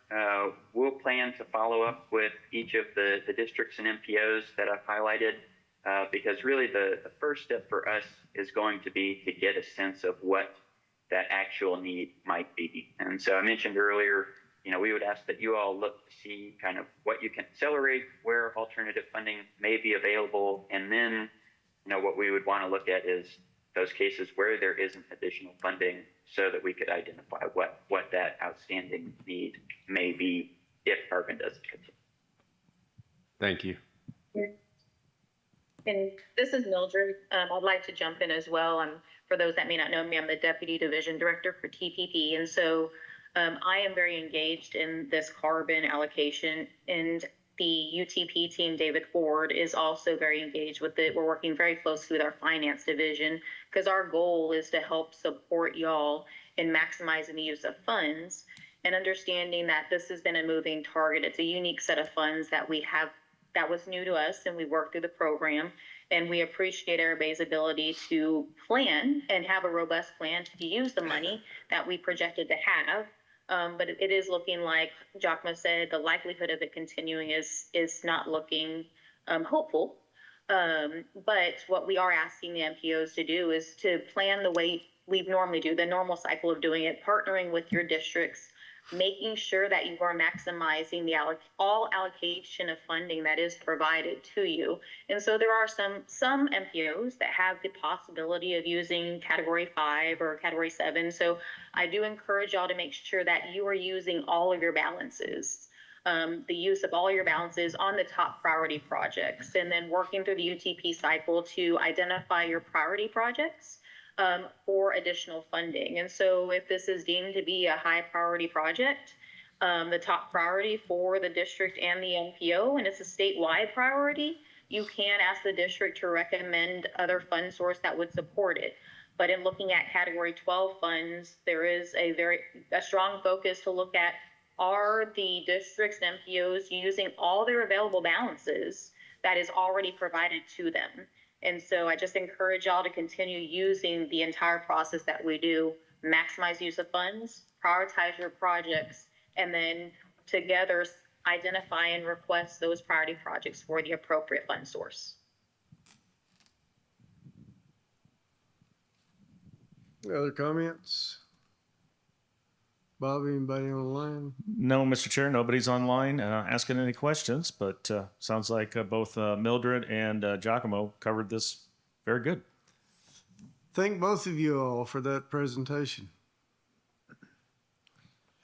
we'll plan to follow up with each of the districts and MPOs that I've highlighted, because really the first step for us is going to be to get a sense of what that actual need might be. And so I mentioned earlier, you know, we would ask that you all look to see kind of what you can accelerate, where alternative funding may be available, and then, you know, what we would want to look at is those cases where there isn't additional funding, so that we could identify what that outstanding need may be if carbon doesn't continue. Thank you. And this is Mildred. I'd like to jump in as well. For those that may not know me, I'm the Deputy Division Director for TPP. And so I am very engaged in this carbon allocation, and the UTP team, David Ford, is also very engaged with it. We're working very closely with our finance division, because our goal is to help support y'all in maximizing the use of funds and understanding that this has been a moving target. It's a unique set of funds that we have that was new to us, and we worked through the program, and we appreciate everybody's ability to plan and have a robust plan to use the money that we projected to have. But it is looking like Giacomo said, the likelihood of it continuing is not looking hopeful. But what we are asking the MPOs to do is to plan the way we normally do, the normal cycle of doing it, partnering with your districts, making sure that you are maximizing the all allocation of funding that is provided to you. And so there are some MPOs that have the possibility of using Category 5 or Category 7. So I do encourage y'all to make sure that you are using all of your balances. The use of all your balances on the top priority projects, and then working through the UTP cycle to identify your priority projects for additional funding. And so if this is deemed to be a high priority project, the top priority for the district and the MPO, and it's a statewide priority, you can ask the district to recommend other fund source that would support it. But in looking at Category 12 funds, there is a strong focus to look at, are the districts and MPOs using all their available balances that is already provided to them? And so I just encourage y'all to continue using the entire process that we do, maximize use of funds, prioritize your projects, and then together identify and request those priority projects for the appropriate fund source. Other comments? Bob, anybody on the line? No, Mr. Chair, nobody's online asking any questions, but sounds like both Mildred and Giacomo covered this very good. Thank both of you all for that presentation.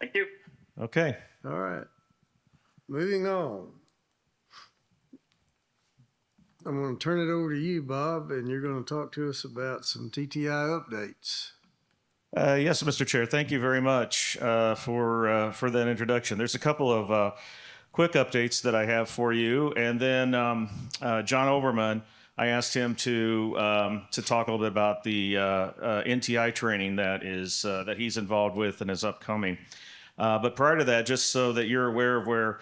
Thank you. Okay. All right. Moving on. I'm going to turn it over to you, Bob, and you're going to talk to us about some TTI updates. Yes, Mr. Chair. Thank you very much for that introduction. There's a couple of quick updates that I have for you, and then John Overman, I asked him to talk a little bit about the NTI training that he's involved with and is upcoming. But prior to that, just so that you're aware of where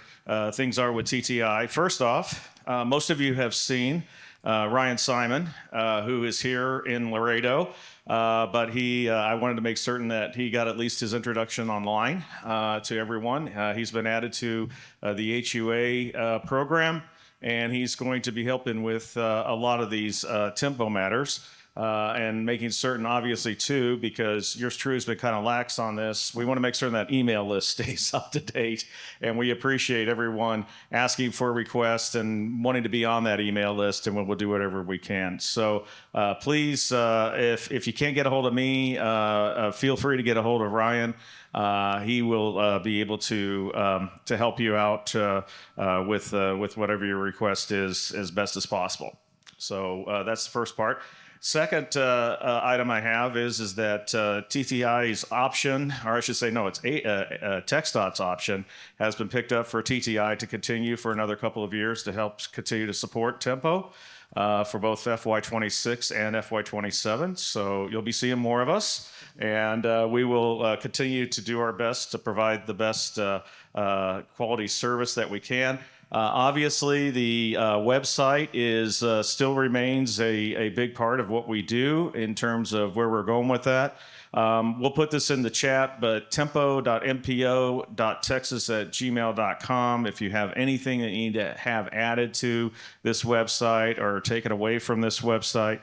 things are with TTI, first off, most of you have seen Ryan Simon, who is here in Laredo. But I wanted to make certain that he got at least his introduction online to everyone. He's been added to the HUA program, and he's going to be helping with a lot of these tempo matters. And making certain, obviously, too, because yours truly has been kind of lax on this, we want to make certain that email list stays up to date. And we appreciate everyone asking for requests and wanting to be on that email list, and we'll do whatever we can. So please, if you can't get a hold of me, feel free to get a hold of Ryan. He will be able to help you out with whatever your request is as best as possible. So that's the first part. Second item I have is that TTI's option, or I should say, no, it's TxDOT's option, has been picked up for TTI to continue for another couple of years to help continue to support Tempo for both FY26 and FY27. So you'll be seeing more of us, and we will continue to do our best to provide the best quality service that we can. Obviously, the website still remains a big part of what we do in terms of where we're going with that. We'll put this in the chat, but tempo.mpo.texas@gmail.com. If you have anything that you need to have added to this website or taken away from this website,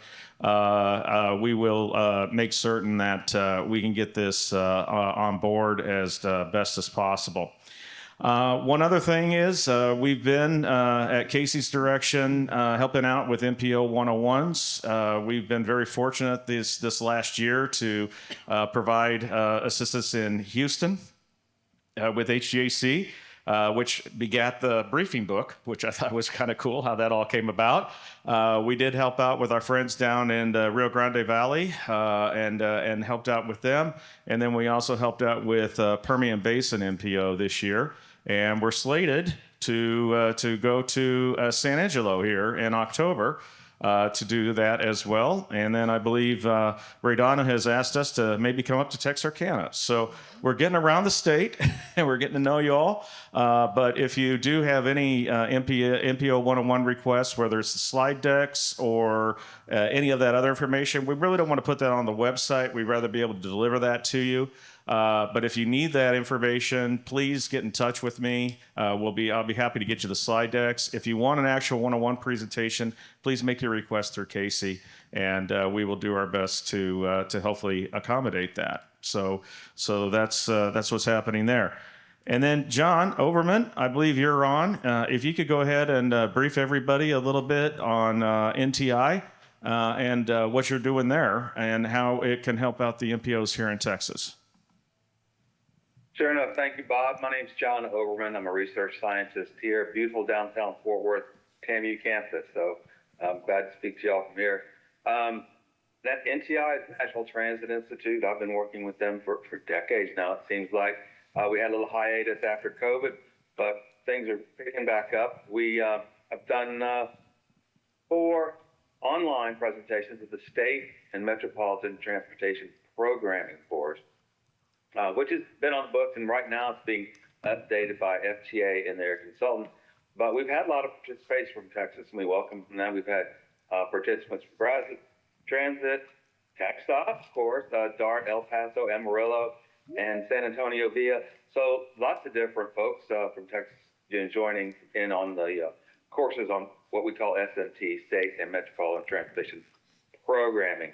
we will make certain that we can get this on board as best as possible. One other thing is we've been, at Casey's direction, helping out with MPO 101s. We've been very fortunate this last year to provide assistance in Houston with HGAC, which begat the briefing book, which I thought was kind of cool how that all came about. We did help out with our friends down in the Rio Grande Valley and helped out with them. And then we also helped out with Permian Basin MPO this year. And we're slated to go to San Angelo here in October to do that as well. And then I believe Radana has asked us to maybe come up to Texarkana. So we're getting around the state and we're getting to know you all. But if you do have any MPO 101 requests, whether it's the slide decks or any of that other information, we really don't want to put that on the website. We'd rather be able to deliver that to you. But if you need that information, please get in touch with me. I'll be happy to get you the slide decks. If you want an actual one-on-one presentation, please make your request through Casey, and we will do our best to hopefully accommodate that. So that's what's happening there. And then John Overman, I believe you're on. If you could go ahead and brief everybody a little bit on NTI and what you're doing there and how it can help out the MPOs here in Texas. Sure enough. Thank you, Bob. My name's John Overman. I'm a research scientist here at beautiful downtown Fort Worth, TAMU campus. So I'm glad to speak to y'all from here. That NTI is National Transit Institute. I've been working with them for decades now, it seems like. We had a little hiatus after COVID, but things are picking back up. We have done 4 online presentations at the state and metropolitan transportation programming force, which has been on the books, and right now it's being updated by FTA and their consultant. But we've had a lot of participation from Texas, and we welcome them. We've had participants from Transit, TxDOT, of course, DART, El Paso, Amarillo, and San Antonio Via. So lots of different folks from Texas joining in on the courses on what we call SMT, State and Metropolitan Transportation Programming.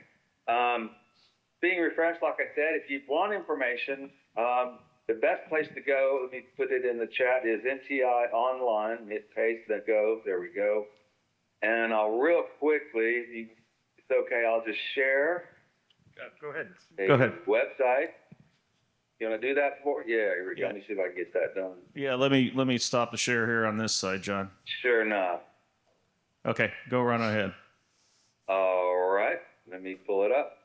Being refreshed, like I said, if you want information, the best place to go, let me put it in the chat, is NTI Online. Hit paste, that goes, there we go. And I'll real quickly, if it's okay, I'll just share. Go ahead. Go ahead. Website. You want to do that for? Yeah, here we go. Yeah. Let me see if I can get that done. Yeah, let me stop the share here on this side, John. Sure enough. Okay, go run ahead. All right, let me pull it up.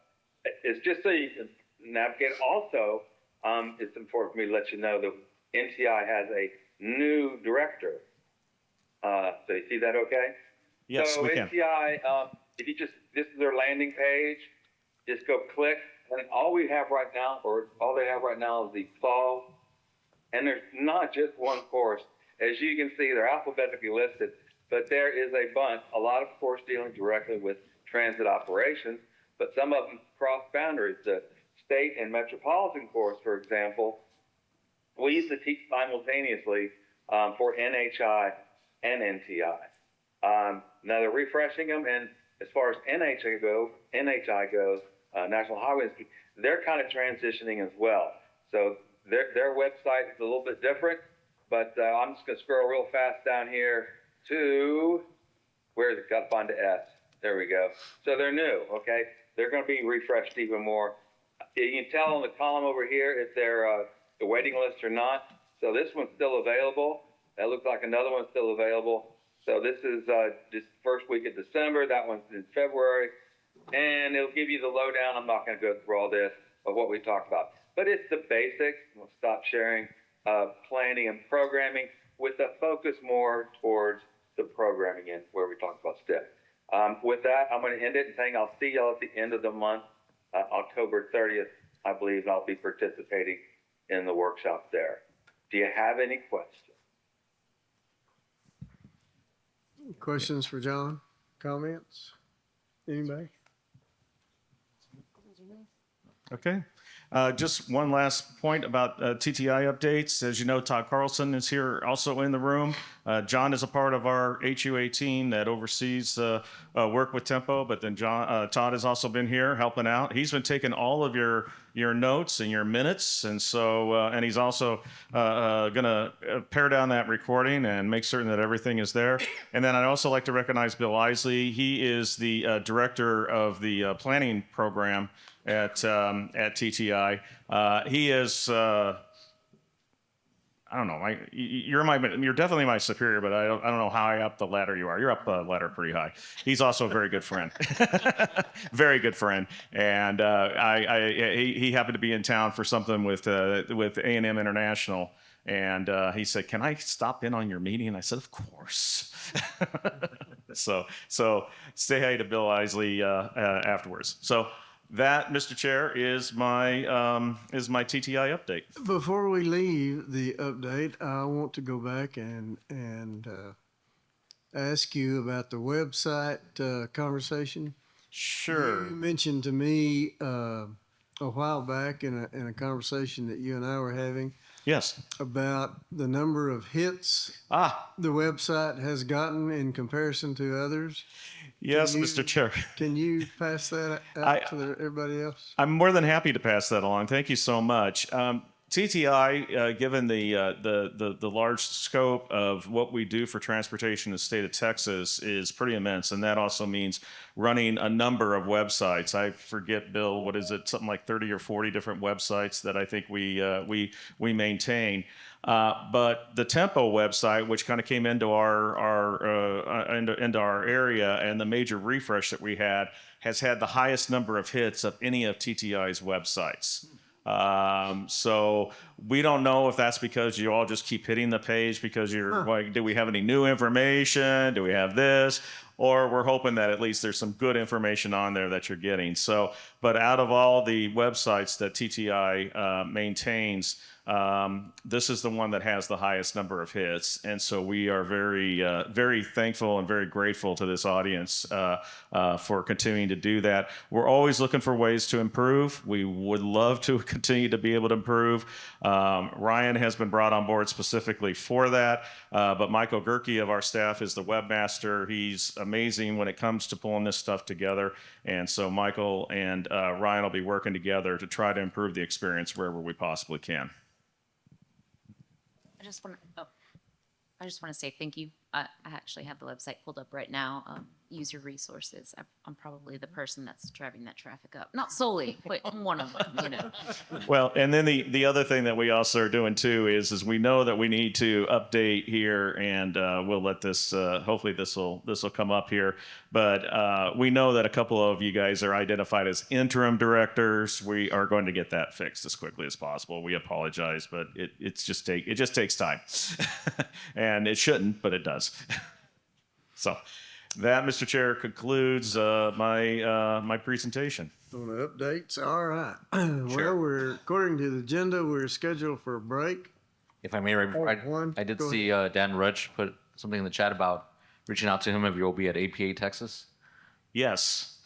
It's just so you can navigate. Also, it's important for me to let you know that NTI has a new director. So you see that okay? Yes, so we can. NTI, if you this is their landing page, just go click. And all we have right now, or all they have right now, is the fall. And there's not just one course. As you can see, they're alphabetically listed, but there is a bunch, a lot of course dealing directly with transit operations, but some of them cross boundaries. The state and metropolitan course, for example, we used to teach simultaneously for NHI and NTI. Now they're refreshing them, and as far as NHI goes, National Highway Institute, they're kind of transitioning as well. So their website is a little bit different, but I'm just going to scroll real fast down here to, where is it? Got to find the S. There we go. So they're new, okay? They're going to be refreshed even more. You can tell on the column over here if they're the waiting list or not. So this one's still available. That looks like another one's still available. So this is just first week of December. That one's in February. And it'll give you the lowdown. I'm not going to go through all this of what we talked about. But it's the basics. We'll stop sharing planning and programming with a focus more towards the programming and where we talk about STEP. With that, I'm going to end it and saying I'll see y'all at the end of the month, October 30th, I believe I'll be participating in the workshop there. Do you have any questions? Questions for John? Comments? Anybody? Okay. Just one last point about TTI updates. As you know, Todd Carlson is here also in the room. John is a part of our HUA team that oversees work with Tempo, but then Todd has also been here helping out. He's been taking all of your notes and your minutes, and so and he's also gonna pare down that recording and make certain that everything is there. And then I'd also like to recognize Bill Isley. He is the director of the planning program at TTI. He is, I don't know, you're definitely my superior, but I don't know how high up the ladder you are. You're up the ladder pretty high. He's also a very good friend, very good friend. And he happened to be in town for something with A&M International. And he said, "Can I stop in on your meeting?" And I said, "Of course." So say hi to Bill Isley afterwards. So that, Mr. Chair, is my TTI update. Before we leave the update, I want to go back and ask you about the website conversation. Sure. You mentioned to me a while back in a conversation that you and I were having Yes. about the number of hits the website has gotten in comparison to others. Yes, Mr. Chair. Can you pass that out to everybody else? I'm more than happy to pass that along. Thank you so much. TTI, given the large scope of what we do for transportation in the state of Texas, is pretty immense, and that also means running a number of websites. I forget, Bill, what is it? Something like 30 or 40 different websites that I think we maintain. But the Tempo website, which kind of came into into our area, and the major refresh that we had, has had the highest number of hits of any of TTI's websites. So we don't know if that's because you all just keep hitting the page because you're like, do we have any new information? Do we have this? Or we're hoping that at least there's some good information on there that you're getting. So, but out of all the websites that TTI maintains, this is the one that has the highest number of hits. And so we are very thankful and very grateful to this audience for continuing to do that. We're always looking for ways to improve. We would love to continue to be able to improve. Ryan has been brought on board specifically for that, but Michael Gerke of our staff is the webmaster. He's amazing when it comes to pulling this stuff together. And so Michael and Ryan will be working together to try to improve the experience wherever we possibly can. I just want to say thank you. I actually have the website pulled up right now. Use your resources. I'm probably the person that's driving that traffic up. Not solely, but one of them, you know. Well, and then the other thing that we also are doing too is we know that we need to update here, and we'll let this, hopefully this will come up here. But we know that a couple of you guys are identified as interim directors. We are going to get that fixed as quickly as possible. We apologize, but it just takes time. And it shouldn't, but it does. So that, Mr. Chair, concludes my presentation. On the updates, all right. Sure. Well, according to the agenda, we're scheduled for a break. If I may, I did see Dan Rudge put something in the chat about reaching out to him if you'll be at APA Texas. Yes.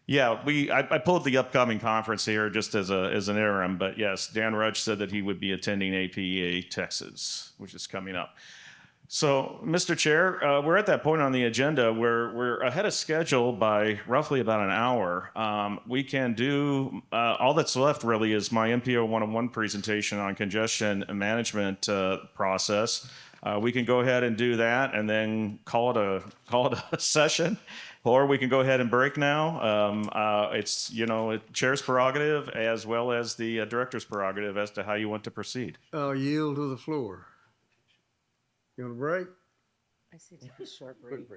Yeah, I pulled the upcoming conference here just as an interim, but yes, Dan Rudge said that he would be attending APA Texas, which is coming up. So, Mr. Chair, we're at that point on the agenda where we're ahead of schedule by roughly about an hour. We can do, all that's left really is my MPO 101 presentation on congestion management process. We can go ahead and do that and then call it a session, or we can go ahead and break now. It's, chair's prerogative as well as the director's prerogative as to how you want to proceed. I'll yield to the floor. You want a break? I see a short break.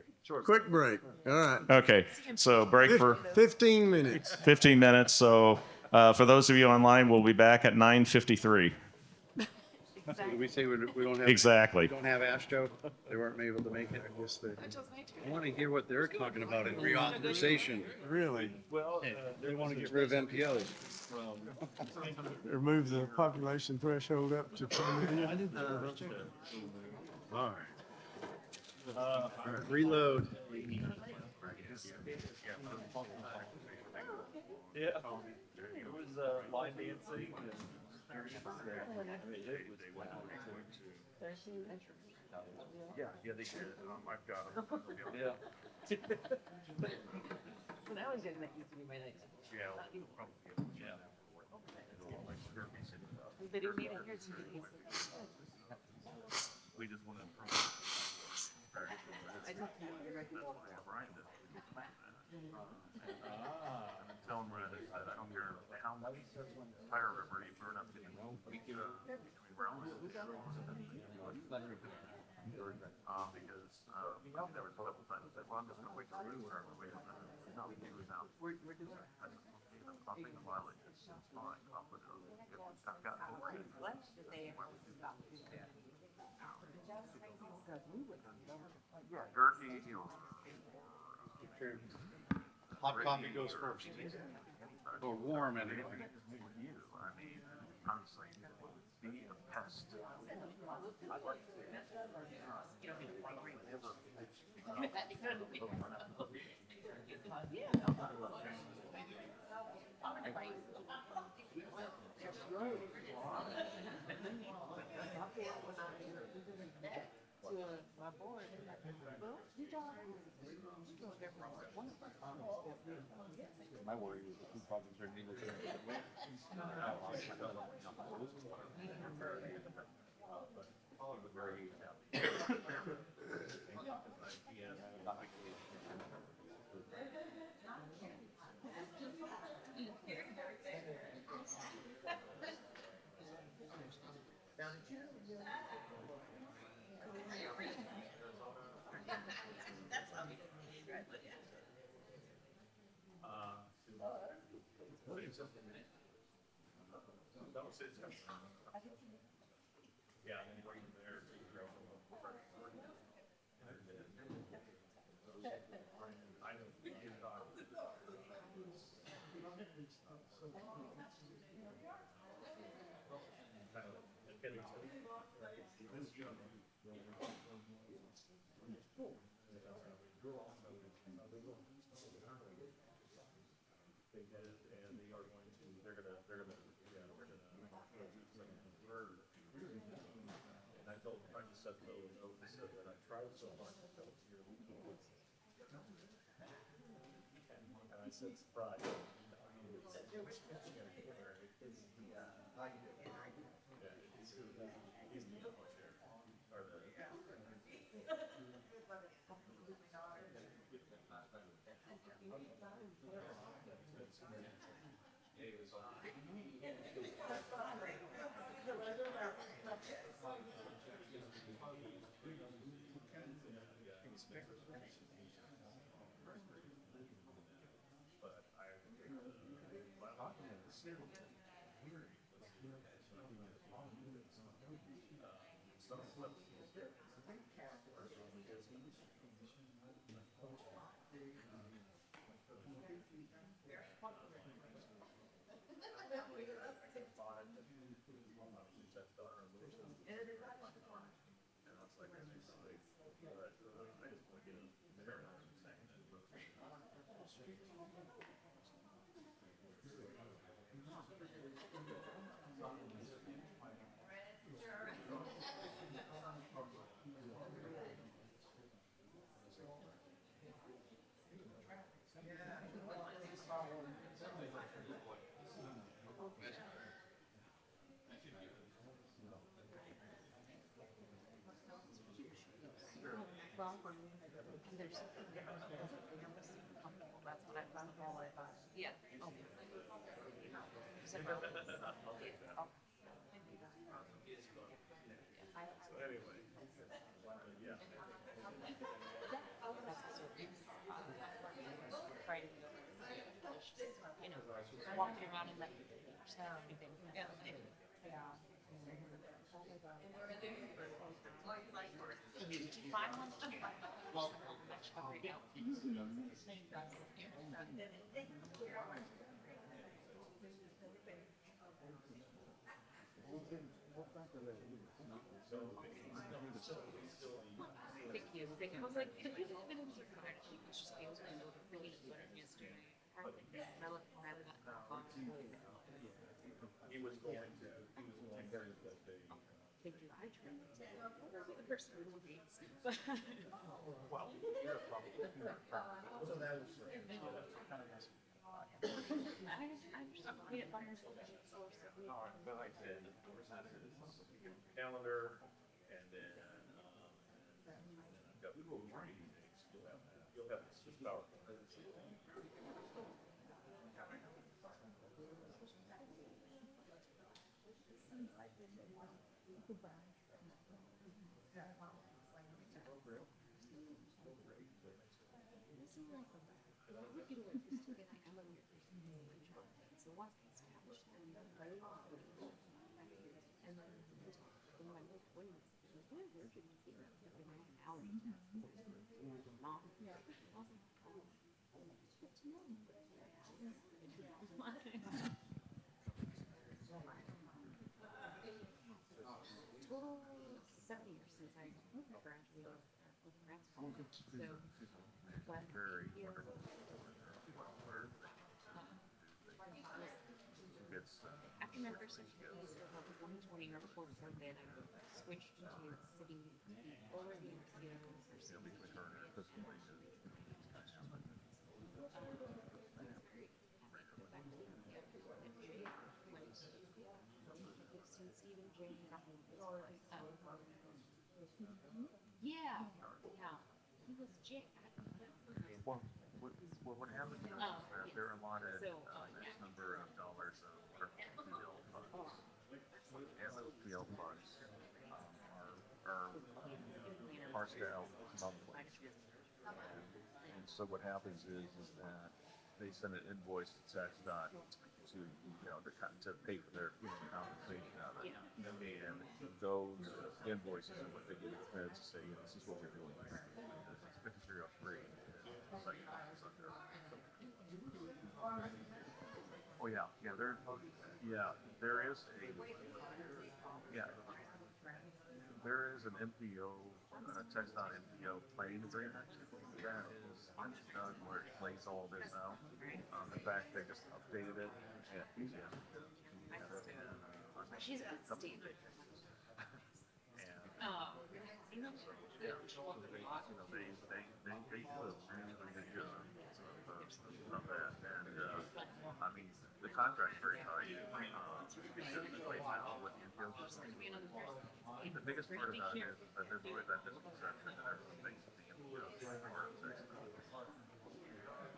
Quick break. All right. Okay, so break for 15 minutes. 15 minutes. So for those of you online, we'll be back at 9:53. Did we say we don't have? Exactly. We don't have ASHTO? They weren't able to make it? I guess I want to hear what they're talking about in reauthorization. Really? Well, they want to get rid of MPOs. Remove the population threshold up to 2 million. All right. Reload. Yeah. It was line dancing. Yeah, they did. I've got them. Yeah. When I was doing that, used to be my next. Yeah. But it made it here to me. We just want to improve. I just know you're right. Tell them where I don't hear how much fire river you burn up in the road. Because there was a couple times that well, I'm just gonna wait till we were away. No, we do now. We're doing it. I'll take the mileage. It's fine. I'll put it on. I've got over it. Yeah, Gerke, Hot coffee goes first. Or warm anyway. I mean, honestly, be a pest. my board, they're like, well, you go there for one. My worry is the two projects are needed to. Yeah, and then waiting there to grow. I know. And they are going to, they're gonna, yeah, we're gonna, and I told them, I just said, no, I said that I tried so hard to tell you. And I said, surprise. Well, there's. That's what I found all about. Yeah. Oh. So Anyway, yeah. Right. You know, walking around in that. Yeah. Did you find one? Well, thank you. I was like, could you have been in your car? She was just able to know the peanut butter yesterday. I looked at that. He was going to, that day. Thank you. I tried to. The person who reads. Well, you're probably. So that was. I'm just peanut butter. All right, but like I said, calendar, and then, I've got the cool training days. You'll have this just powerful. Total 7 years since I graduated with grad school. So, but Very here, wonderful. It's, after Remember such a case of a 2020 report that switched to city over the MPO or city. Yeah, yeah. He was Jake. Well, what happens is that they're allotted X number of dollars of PL funds. And those PL funds are parsed out monthly. And so what happens is that they send an invoice to TxDOT to pay for their compensation of it. And those invoices are what they get at feds to say, this is what we're doing here. It's 5303. Oh yeah, there is an MPO, TxDOT MPO planning agreement that's done where it lays all this out. In fact, they just updated it. She's a good standard. They do a really, really good job of that. And I mean, the contract's very tight. Because right now, what the MPO is the biggest part of that is that there's always that misconception that everyone thinks that the MPO is part of TxDOT.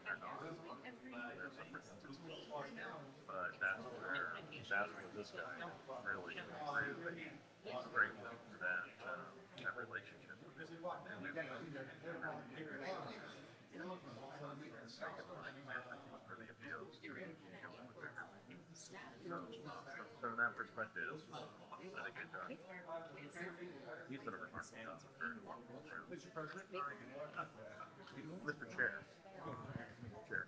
They're not. They're separate entities. But that's where this guy really strengthened that relationship with it. For the appeals to go with everything. So in that perspective, he did a good job. He's been a remarkable job for very long. Mr. Chair. Chair.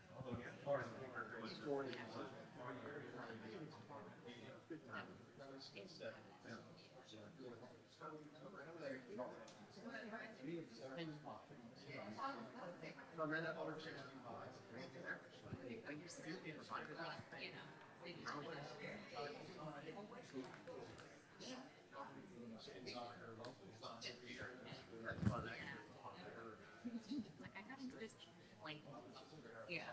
Like I got into this like yeah.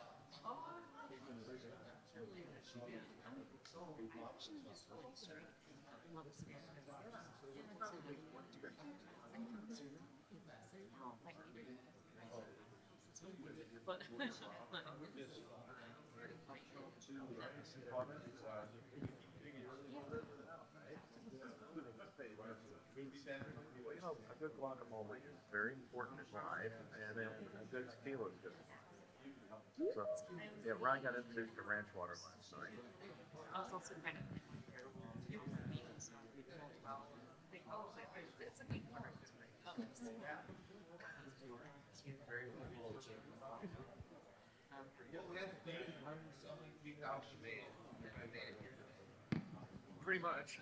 Well, a good guacamole is very important in life, and then a good tequila is good. So, yeah, Ryan got introduced to ranch water last night. I was also kind of it's a big part. Pretty much.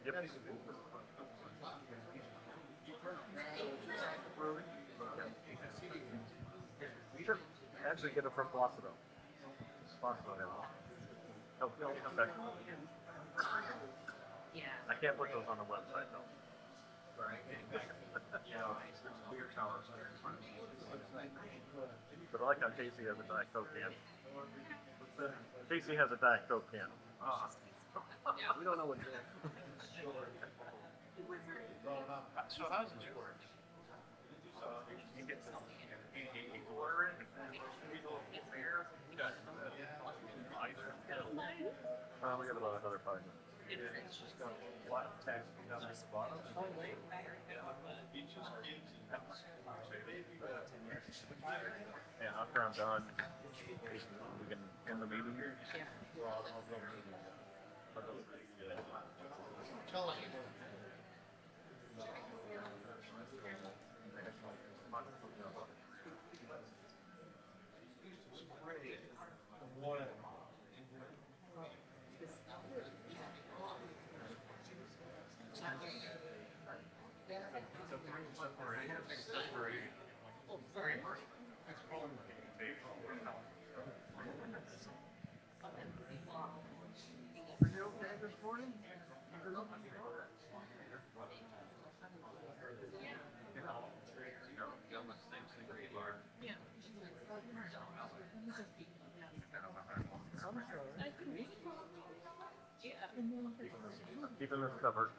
Yep. Sure. Actually, get it from Placido. Placido has one. He'll come back. Yeah. I can't put those on the website though. But I like how Casey has a Diet Coke can. Casey has a Diet Coke can. We don't know what it is. So how does this work? You get you order it. We got about another 5 minutes. It's just got a lot of text down at the bottom. And after I'm done, we can end the meeting. Yeah. Keeping this covered.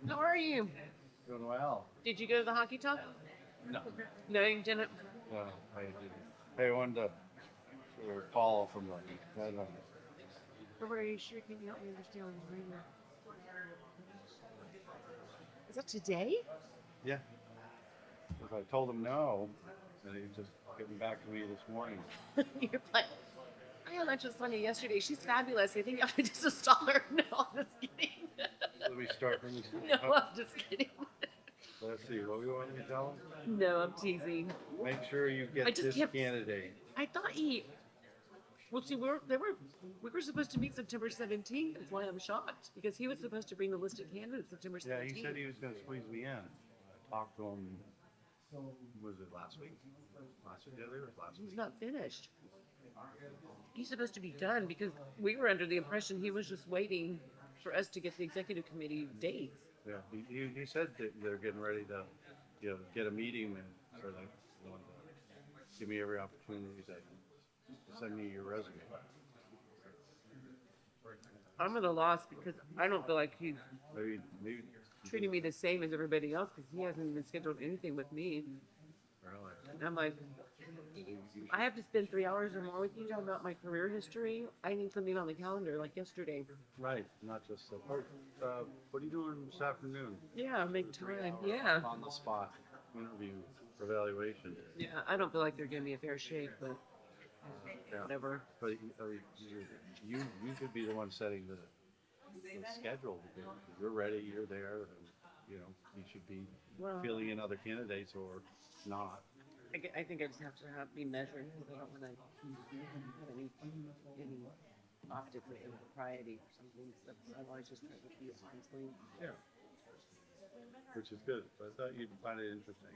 How are you? Doing well. Did you go to the hockey talk? No. No, you didn't. No, I didn't. Hey, I wanted to sort of follow from the headline. Or are you sure? Can you help me understand what you're reading? Is that today? Yeah. Because I told him no, and he's just getting back to me this morning. You're like, I had lunch with Sonia yesterday. She's fabulous. I think I should just install her. No, I'm just kidding. Let me start. No, I'm just kidding. Let's see. What we want me to tell him? No, I'm teasing. Make sure you I get just this kept- candidate. I thought he. Well, see, we were supposed to meet September 17th. That's why I'm shocked because he was supposed to bring the list of candidates September 17th. Yeah, he said he was going to squeeze me in. I talked to him. Was it last week? Last week, the other last He's week. not finished. He's supposed to be done because we were under the impression he was just waiting for us to get the executive committee dates. Yeah, he said that they're getting ready to, get a meeting and so they want to give me every opportunity to send me your resume. I'm at a loss because I don't feel like he's Maybe treating me the same as everybody else because he hasn't even scheduled anything with me. really. And I'm like, I have to spend 3 hours or more with you talking about my career history. I need something on the calendar like yesterday. Right, not just what are you doing this afternoon? Yeah, make time. Yeah. On the spot interview evaluation. Yeah, I don't feel like they're giving me a fair shake, but Yeah. whatever. But you should be the one setting the schedule because you're ready, you're there, and you should be Well, filling in other candidates or not. I think I just have to be measured because I don't want to have any optics of impropriety or something. So I've always just tried to be honestly. Yeah. which is good. But I thought you'd find it interesting.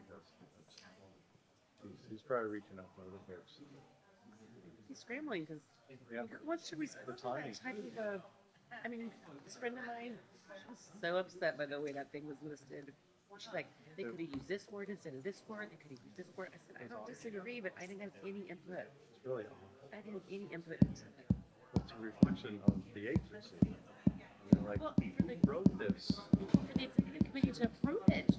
He's probably reaching out to other folks. He's scrambling because Yeah. what should we spend The timing. I mean, this friend of mine, she was so upset by the way that thing was listed. She's like, they could have used this word instead of this word. They could have used this word. I said, I don't disagree, but I didn't have any input. It's really odd. I didn't have any input into it. It's a reflection of the agency. They're like, Well, who wrote this? For the executive committee to approve it. I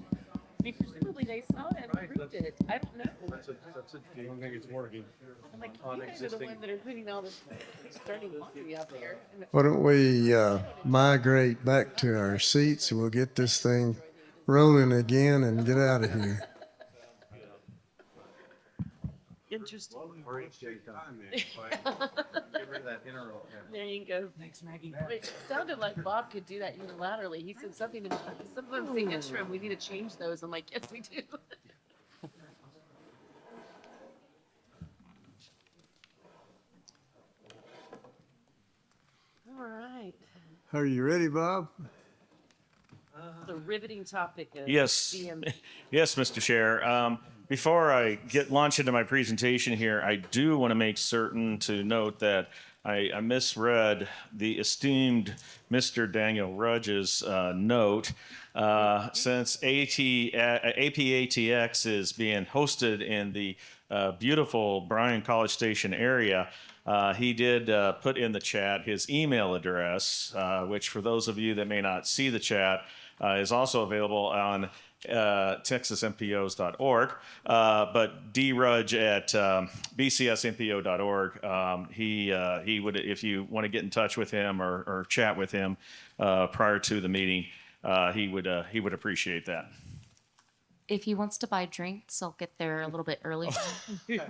mean, presumably they saw it and approved it. I don't know. That's a, I don't think it's working. I'm like, on you guys are the existing- ones that are putting all this dirty laundry out there. And Why don't we migrate back to our seats and we'll get this thing rolling again and get out of here. Interesting. Give her that interim. There you go. Thanks, Maggie. It sounded like Bob could do that unilaterally. He said something, some of them say interim, we need to change those. I'm like, yes, we do. All right. Are you ready, Bob? The riveting topic of Yes. CMP. Yes, Mr. Chair. Before I launch into my presentation here, I do want to make certain to note that I misread the esteemed Mr. Daniel Rudge's note. Since APATX is being hosted in the beautiful Bryan College Station area, he did put in the chat his email address, which for those of you that may not see the chat, is also available on texasmpos.org, but drudge at bcsmpo.org. He would, if you want to get in touch with him or chat with him prior to the meeting, he would appreciate that. If he wants to buy drinks, I'll get there a little bit early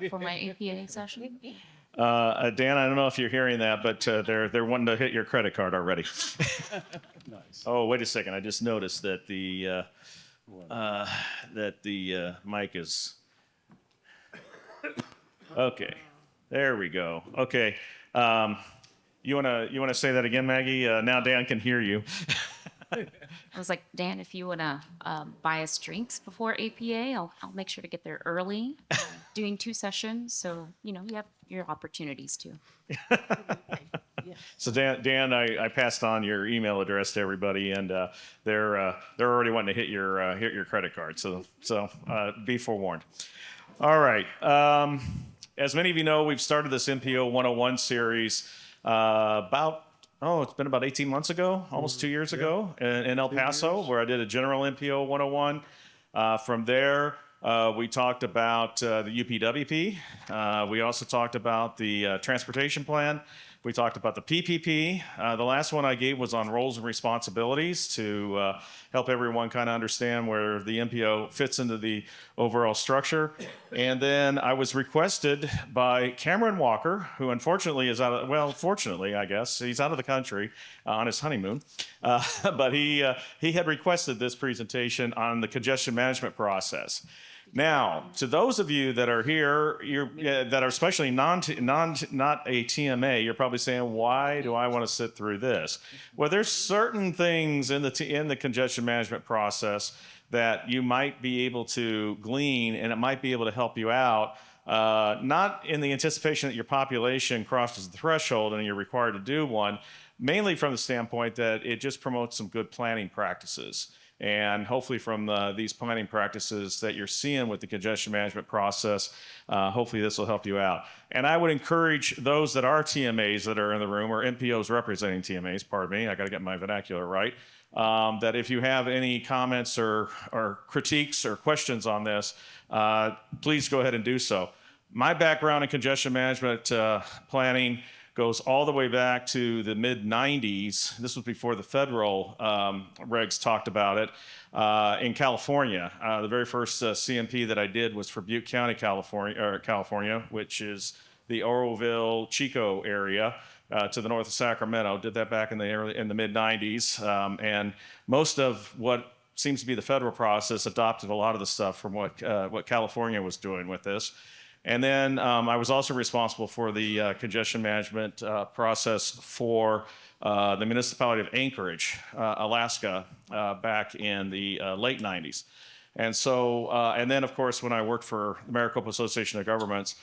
for my APA session. Dan, I don't know if you're hearing that, but they're wanting to hit your credit card already. Nice. Oh, wait a second! I just noticed that the mic is okay. There we go. Okay, you wanna say that again, Maggie? Now Dan can hear you. I was like, Dan, if you want to buy us drinks before APA, I'll make sure to get there early. Doing 2 sessions, so you have your opportunities too. So Dan, I passed on your email address to everybody, and they're already wanting to hit your credit card. So be forewarned. All right. As many of you know, we've started this MPO 101 series it's been about 18 months ago, almost 2 years ago, in El Paso, where I did a general MPO 101. From there, we talked about the UPWP. We also talked about the transportation plan. We talked about the PPP. The last one I gave was on roles and responsibilities to help everyone kind of understand where the MPO fits into the overall structure. And then I was requested by Cameron Walker, who unfortunately is fortunately, I guess, he's out of the country on his honeymoon. But he had requested this presentation on the congestion management process. Now, to those of you that are here, that are especially not a TMA, you're probably saying, "Why do I want to sit through this?" Well, there's certain things in the congestion management process that you might be able to glean, and it might be able to help you out. Not in the anticipation that your population crosses the threshold and you're required to do one, mainly from the standpoint that it just promotes some good planning practices. And hopefully from these planning practices that you're seeing with the congestion management process, hopefully this will help you out. And I would encourage those that are TMAs that are in the room, or MPOs representing TMAs, pardon me, I got to get my vernacular right, that if you have any comments or critiques or questions on this, please go ahead and do so. My background in congestion management planning goes all the way back to the mid-90s. This was before the federal regs talked about it in California. The very first CMP that I did was for Butte County, California, which is the Oroville, Chico area to the north of Sacramento. Did that back in the mid-90s, and most of what seems to be the federal process adopted a lot of the stuff from what California was doing with this. And then I was also responsible for the congestion management process for the municipality of Anchorage, Alaska, back in the late 90s. And so, and then of course, when I worked for the Maricopa Association of Governments,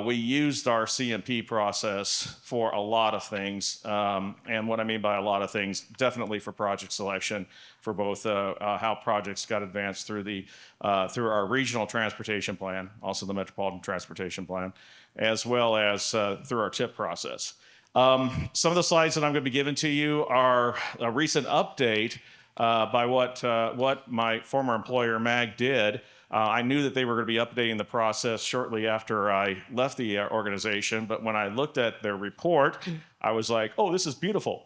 we used our CMP process for a lot of things. And what I mean by a lot of things, definitely for project selection, for both how projects got advanced through through our regional transportation plan, also the metropolitan transportation plan, as well as through our TIP process. Some of the slides that I'm going to be giving to you are a recent update by what my former employer, MAG, did. I knew that they were going to be updating the process shortly after I left the organization, but when I looked at their report, I was like, oh, this is beautiful.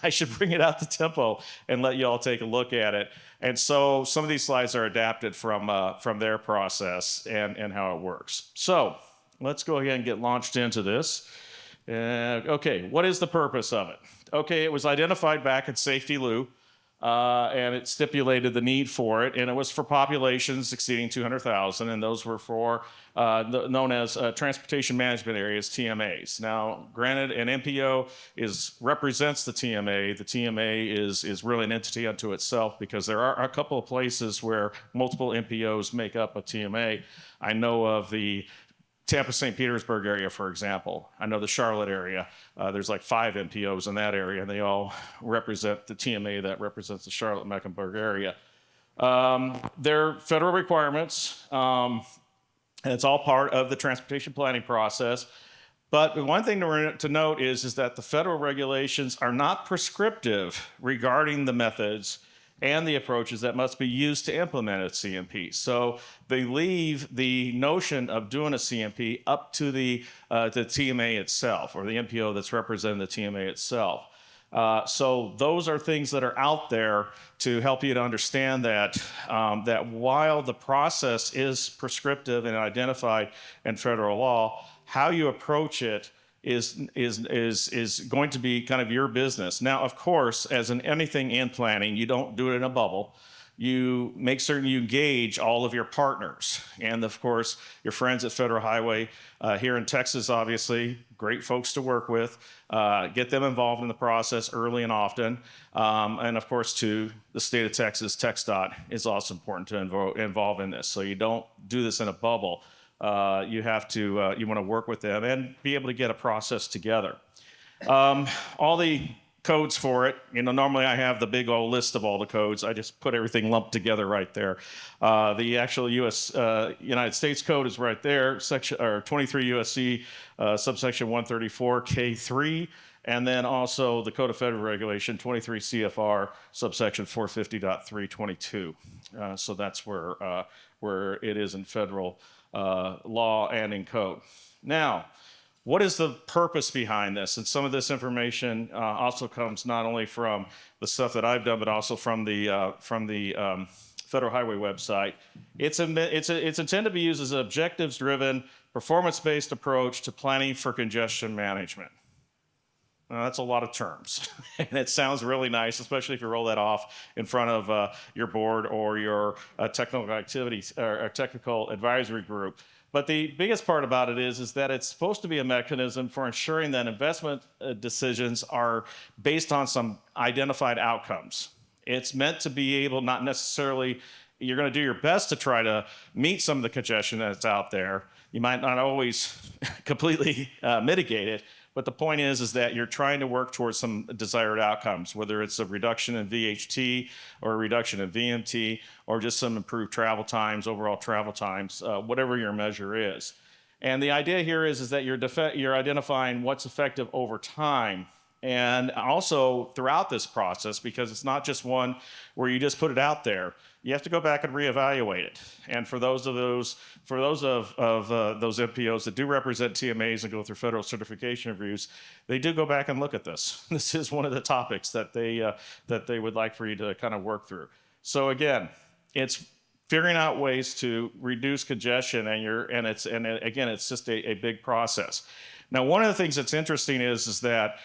I should bring it out to Tempo and let you all take a look at it. And so some of these slides are adapted from their process and how it works. So let's go ahead and get launched into this. Okay, what is the purpose of it? Okay, it was identified back at Safety Lou. And it stipulated the need for it, and it was for populations exceeding 200,000, and those were for known as transportation management areas, TMAs. Now, granted, an MPO represents the TMA. The TMA is really an entity unto itself because there are a couple of places where multiple MPOs make up a TMA. I know of the Tampa, St. Petersburg area, for example. I know the Charlotte area. There's like 5 MPOs in that area, and they all represent the TMA that represents the Charlotte-Mecklenburg area. They're federal requirements, and it's all part of the transportation planning process. But one thing to note is that the federal regulations are not prescriptive regarding the methods and the approaches that must be used to implement a CMP. So they leave the notion of doing a CMP up to the TMA itself, or the MPO that's representing the TMA itself. So those are things that are out there to help you to understand that while the process is prescriptive and identified in federal law, how you approach it is going to be kind of your business. Now, of course, as in anything in planning, you don't do it in a bubble. You make certain you engage all of your partners. And of course, your friends at Federal Highway here in Texas, obviously, great folks to work with. Get them involved in the process early and often. And of course, to the state of Texas, TxDOT is also important to involve in this. So you don't do this in a bubble. You want to work with them and be able to get a process together. All the codes for it, normally I have the big old list of all the codes. I just put everything lumped together right there. The actual United States code is right there, 23 USC subsection 134K3, and then also the Code of Federal Regulation 23 CFR subsection 450.322. So that's where it is in federal law and in code. Now, what is the purpose behind this? And some of this information also comes not only from the stuff that I've done, but also from the Federal Highway website. It's intended to be used as an objectives-driven, performance-based approach to planning for congestion management. Now, that's a lot of terms, and it sounds really nice, especially if you roll that off in front of your board or your technical activities or technical advisory group. But the biggest part about it is that it's supposed to be a mechanism for ensuring that investment decisions are based on some identified outcomes. It's meant to be able, not necessarily, you're going to do your best to try to meet some of the congestion that's out there. You might not always completely mitigate it, but the point is that you're trying to work towards some desired outcomes, whether it's a reduction in VHT or a reduction in VMT or just some improved travel times, overall travel times, whatever your measure is. And the idea here is that you're identifying what's effective over time. And also throughout this process, because it's not just one where you just put it out there, you have to go back and reevaluate it. And for those of those MPOs that do represent TMAs and go through federal certification reviews, they do go back and look at this. This is one of the topics that they would like for you to kind of work through. So again, it's figuring out ways to reduce congestion, and it's just a big process. Now, one of the things that's interesting is that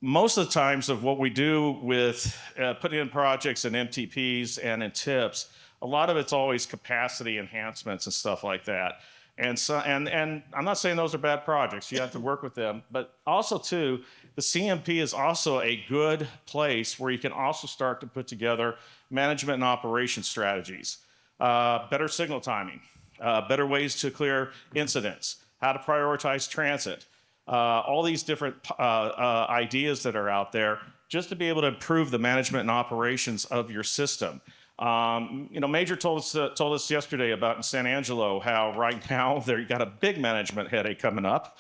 most of the times of what we do with putting in projects and MTPs and in TIPs, a lot of it's always capacity enhancements and stuff like that. And so, and I'm not saying those are bad projects. You have to work with them, but also too, the CMP is also a good place where you can also start to put together management and operation strategies, better signal timing, better ways to clear incidents, how to prioritize transit, all these different ideas that are out there just to be able to improve the management and operations of your system. Major told us yesterday about in San Angelo how right now they've got a big management headache coming up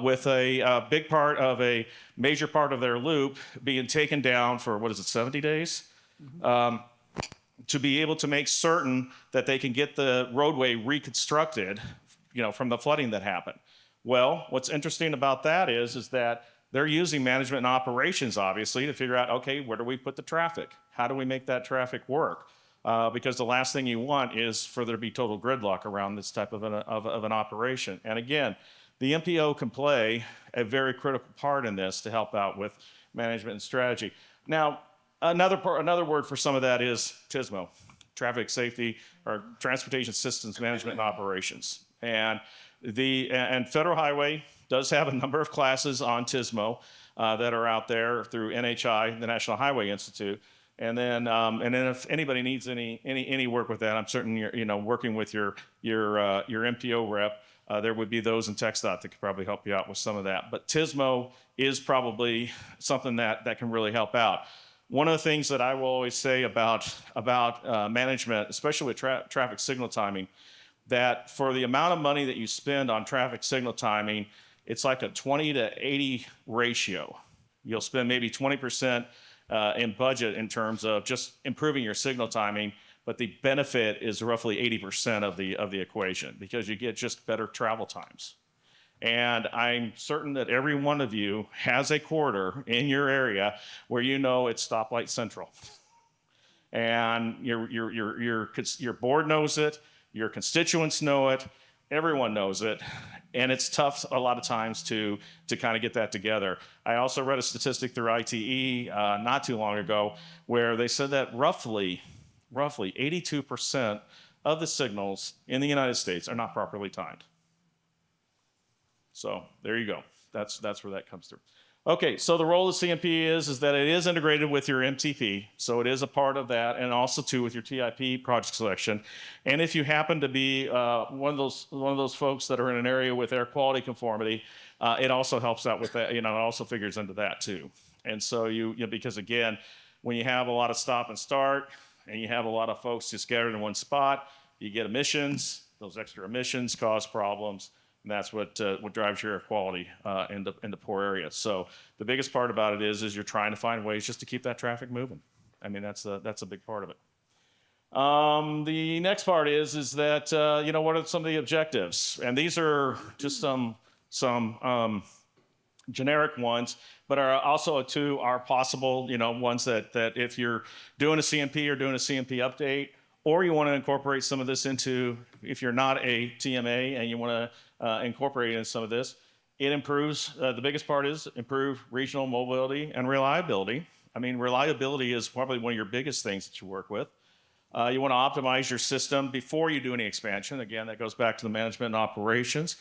with a big part of a major part of their loop being taken down for, what is it, 70 days? To be able to make certain that they can get the roadway reconstructed, from the flooding that happened. Well, what's interesting about that is that they're using management and operations, obviously, to figure out, okay, where do we put the traffic? How do we make that traffic work? Because the last thing you want is for there to be total gridlock around this type of an operation. And again, the MPO can play a very critical part in this to help out with management and strategy. Now, another word for some of that is TSMO, Traffic Safety or Transportation Systems Management and Operations. And Federal Highway does have a number of classes on TSMO that are out there through NHI, the National Highway Institute. And then if anybody needs any work with that, I'm certain you're working with your MPO rep. There would be those in TxDOT that could probably help you out with some of that. But TSMO is probably something that can really help out. One of the things that I will always say about management, especially with traffic signal timing, that for the amount of money that you spend on traffic signal timing, it's like a 20 to 80 ratio. You'll spend maybe 20% in budget in terms of just improving your signal timing, but the benefit is roughly 80% of the equation because you get just better travel times. And I'm certain that every one of you has a corridor in your area where it's stoplight central. And your board knows it, your constituents know it, everyone knows it, and it's tough a lot of times to kind of get that together. I also read a statistic through ITE not too long ago where they said that roughly 82% of the signals in the United States are not properly timed. So there you go. That's where that comes through. Okay, so the role of CMP is that it is integrated with your MTP, so it is a part of that, and also too with your TIP project selection. And if you happen to be one of those folks that are in an area with air quality conformity, it also helps out with that. It also figures into that too. And so because again, when you have a lot of stop and start, and you have a lot of folks just scattered in one spot, you get emissions. Those extra emissions cause problems. And that's what drives your air quality in the poor areas. So the biggest part about it is you're trying to find ways just to keep that traffic moving. I mean, that's a big part of it. The next part is that what are some of the objectives? And these are just some generic ones, but are also are possible ones that if you're doing a CMP or doing a CMP update, or you want to incorporate some of this into, if you're not a TMA and you want to incorporate it in some of this, it improves, the biggest part is improve regional mobility and reliability. I mean, reliability is probably one of your biggest things that you work with. You want to optimize your system before you do any expansion. Again, that goes back to the management and operations.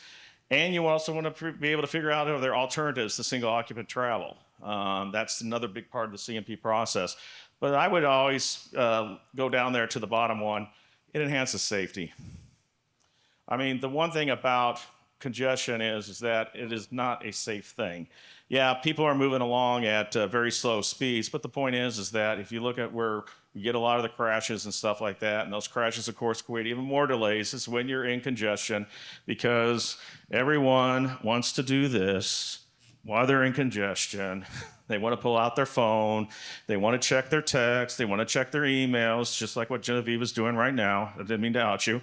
And you also want to be able to figure out if there are alternatives to single occupant travel. That's another big part of the CMP process. But I would always go down there to the bottom one. It enhances safety. I mean, the one thing about congestion is that it is not a safe thing. Yeah, people are moving along at very slow speeds, but the point is that if you look at where you get a lot of the crashes and stuff like that, and those crashes, of course, create even more delays, is when you're in congestion, because everyone wants to do this while they're in congestion. They want to pull out their phone. They want to check their text. They want to check their emails, just like what Genevieve is doing right now. I didn't mean to out you.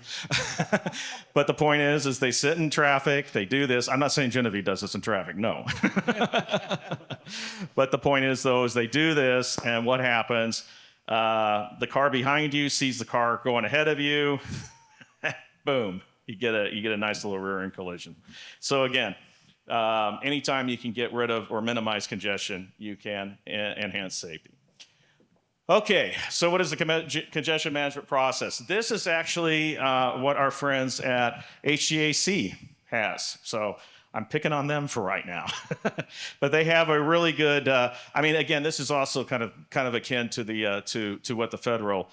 But the point is they sit in traffic. They do this. I'm not saying Genevieve does this in traffic. No. But the point is, though, is they do this, and what happens? The car behind you sees the car going ahead of you. Boom. You get a nice little rear end collision. So again, anytime you can get rid of or minimize congestion, you can enhance safety. Okay, so what is the congestion management process? This is actually what our friends at HGAC has. So I'm picking on them for right now, but they have a really good. I mean, again, this is also kind of akin to the to what the federal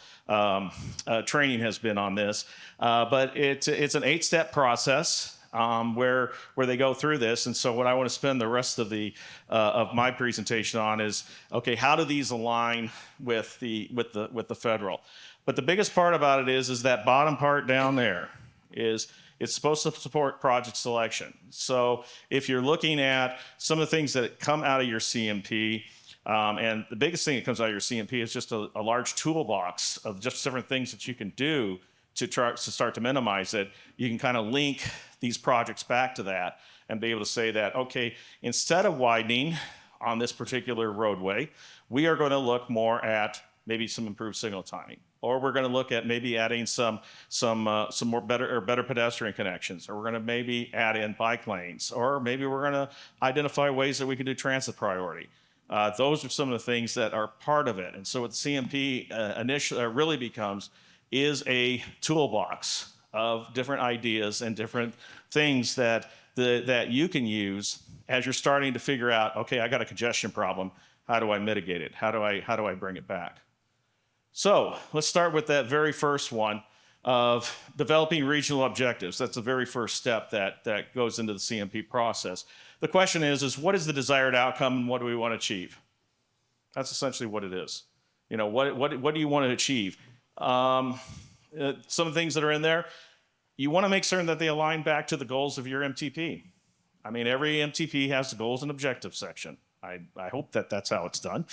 training has been on this, but it's an 8-step process. Where they go through this, and so what I want to spend the rest of the of my presentation on is, okay, how do these align with the federal? But the biggest part about it is that bottom part down there is it's supposed to support project selection. So if you're looking at some of the things that come out of your CMP, and the biggest thing that comes out of your CMP is just a large toolbox of just different things that you can do to try to start to minimize it. You can kind of link these projects back to that and be able to say that, okay, instead of widening on this particular roadway, we are going to look more at maybe some improved signal timing, or we're going to look at maybe adding some more better pedestrian connections, or we're going to maybe add in bike lanes, or maybe we're going to identify ways that we can do transit priority. Those are some of the things that are part of it. And so what the CMP initially really becomes is a toolbox of different ideas and different things that that you can use as you're starting to figure out, okay, I got a congestion problem. How do I mitigate it? How do I bring it back? So let's start with that very first one of developing regional objectives. That's the very first step that goes into the CMP process. The question is what is the desired outcome and what do we want to achieve? That's essentially what it is. You know, what do you want to achieve? Some of the things that are in there, you want to make certain that they align back to the goals of your MTP. I mean, every MTP has the goals and objectives section. I hope that that's how it's done.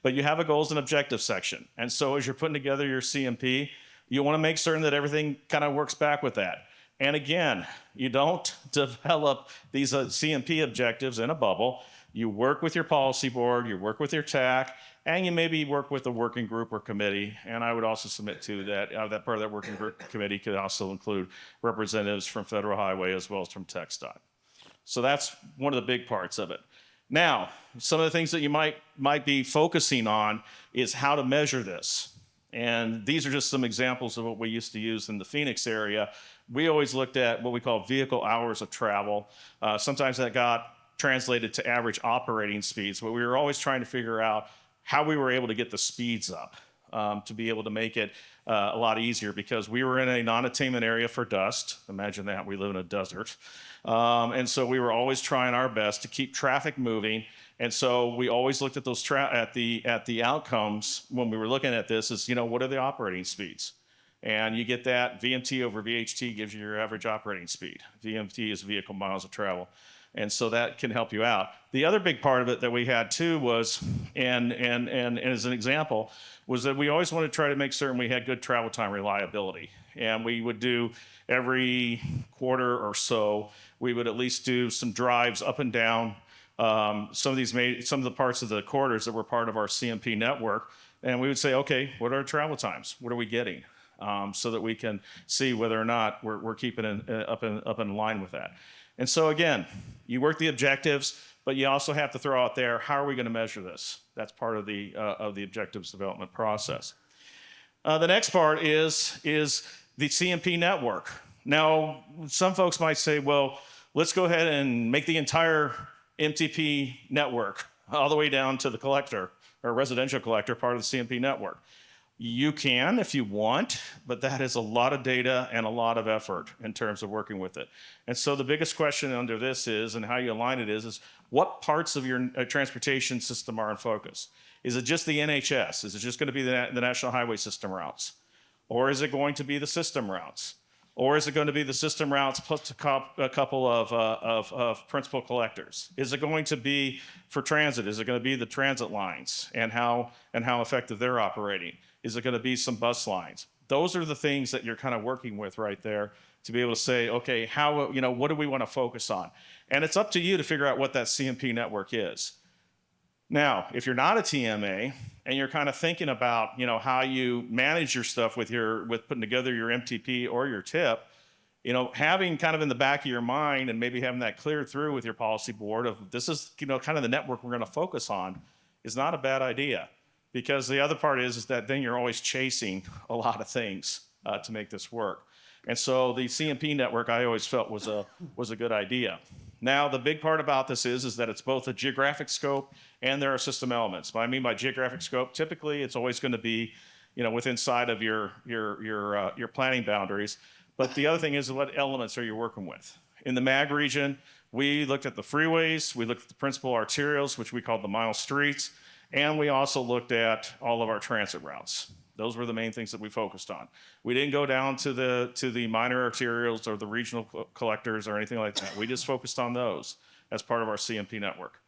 But you have a goals and objectives section. And so as you're putting together your CMP, you want to make certain that everything kind of works back with that. And again, you don't develop these CMP objectives in a bubble. You work with your policy board, you work with your TAC, and you maybe work with a working group or committee. And I would also submit to that that part of that working group committee could also include representatives from Federal Highway as well as from TxDOT. So that's one of the big parts of it. Now, some of the things that you might be focusing on is how to measure this. And these are just some examples of what we used to use in the Phoenix area. We always looked at what we call vehicle hours of travel. Sometimes that got translated to average operating speeds, but we were always trying to figure out how we were able to get the speeds up to be able to make it a lot easier, because we were in a non-attainment area for dust. Imagine that, we live in a desert. And so we were always trying our best to keep traffic moving. And so we always looked at those at the outcomes when we were looking at this is, you know, what are the operating speeds? And you get that VMT over VHT gives you your average operating speed. VMT is vehicle miles of travel. And so that can help you out. The other big part of it that we had too was, and as an example, was that we always wanted to try to make certain we had good travel time reliability. And we would do every quarter or so, we would at least do some drives up and down some of the parts of the corridors that were part of our CMP network. And we would say, okay, what are our travel times? What are we getting? So that we can see whether or not we're keeping up in line with that. And so again, you work the objectives, but you also have to throw out there, how are we going to measure this? That's part of the objectives development process. The next part is the CMP network. Now, some folks might say, well, let's go ahead and make the entire MTP network all the way down to the collector or residential collector part of the CMP network. You can if you want, but that is a lot of data and a lot of effort in terms of working with it. And so the biggest question under this is, and how you align it is what parts of your transportation system are in focus? Is it just the NHS? Is it just going to be the National Highway System routes? Or is it going to be the system routes? Or is it going to be the system routes plus a couple of principal collectors? Is it going to be for transit? Is it going to be the transit lines and how effective they're operating? Is it going to be some bus lines? Those are the things that you're kind of working with right there to be able to say, okay, what do we want to focus on? And it's up to you to figure out what that CMP network is. Now, if you're not a TMA and you're kind of thinking about, how you manage your stuff with putting together your MTP or your TIP, having kind of in the back of your mind and maybe having that cleared through with your policy board of this is, kind of the network we're going to focus on is not a bad idea. because the other part is that then you're always chasing a lot of things to make this work. And so the CMP network I always felt was a good idea. Now, the big part about this is that it's both a geographic scope and there are system elements. What I mean by geographic scope, typically it's always going to be, within inside of your planning boundaries. But the other thing is, what elements are you working with? In the MAG region, we looked at the freeways, we looked at the principal arterials, which we called the mile streets, and we also looked at all of our transit routes. Those were the main things that we focused on. We didn't go down to the minor arterials or the regional collectors or anything like that. We just focused on those as part of our CMP network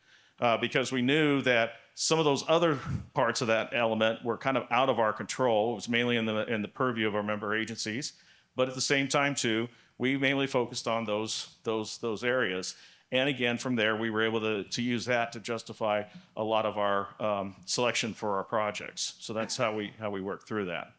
because we knew that some of those other parts of that element were kind of out of our control. It was mainly in the purview of our member agencies, but at the same time too, we mainly focused on those areas. And again, from there, we were able to use that to justify a lot of our selection for our projects. So that's how we work through that.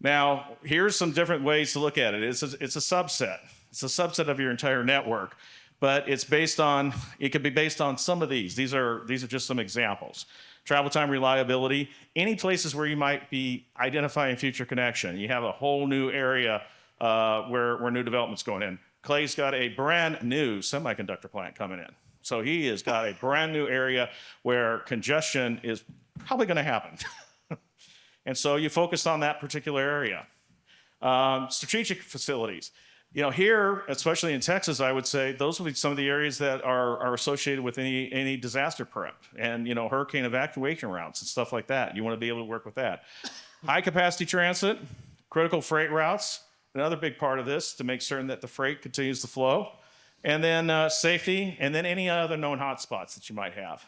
Now, here's some different ways to look at it. It's a subset. It's a subset of your entire network, but it could be based on some of these. These are just some examples. Travel time reliability, any places where you might be identifying future connection. You have a whole new area where new development's going in. Clay's got a brand new semiconductor plant coming in. So he has got a brand new area where congestion is probably going to happen. And so you focus on that particular area. Strategic facilities. Here, especially in Texas, I would say those will be some of the areas that are associated with any disaster prep and, hurricane evacuation routes and stuff like that. You want to be able to work with that. High capacity transit, critical freight routes. Another big part of this to make certain that the freight continues to flow. And then safety, and then any other known hotspots that you might have.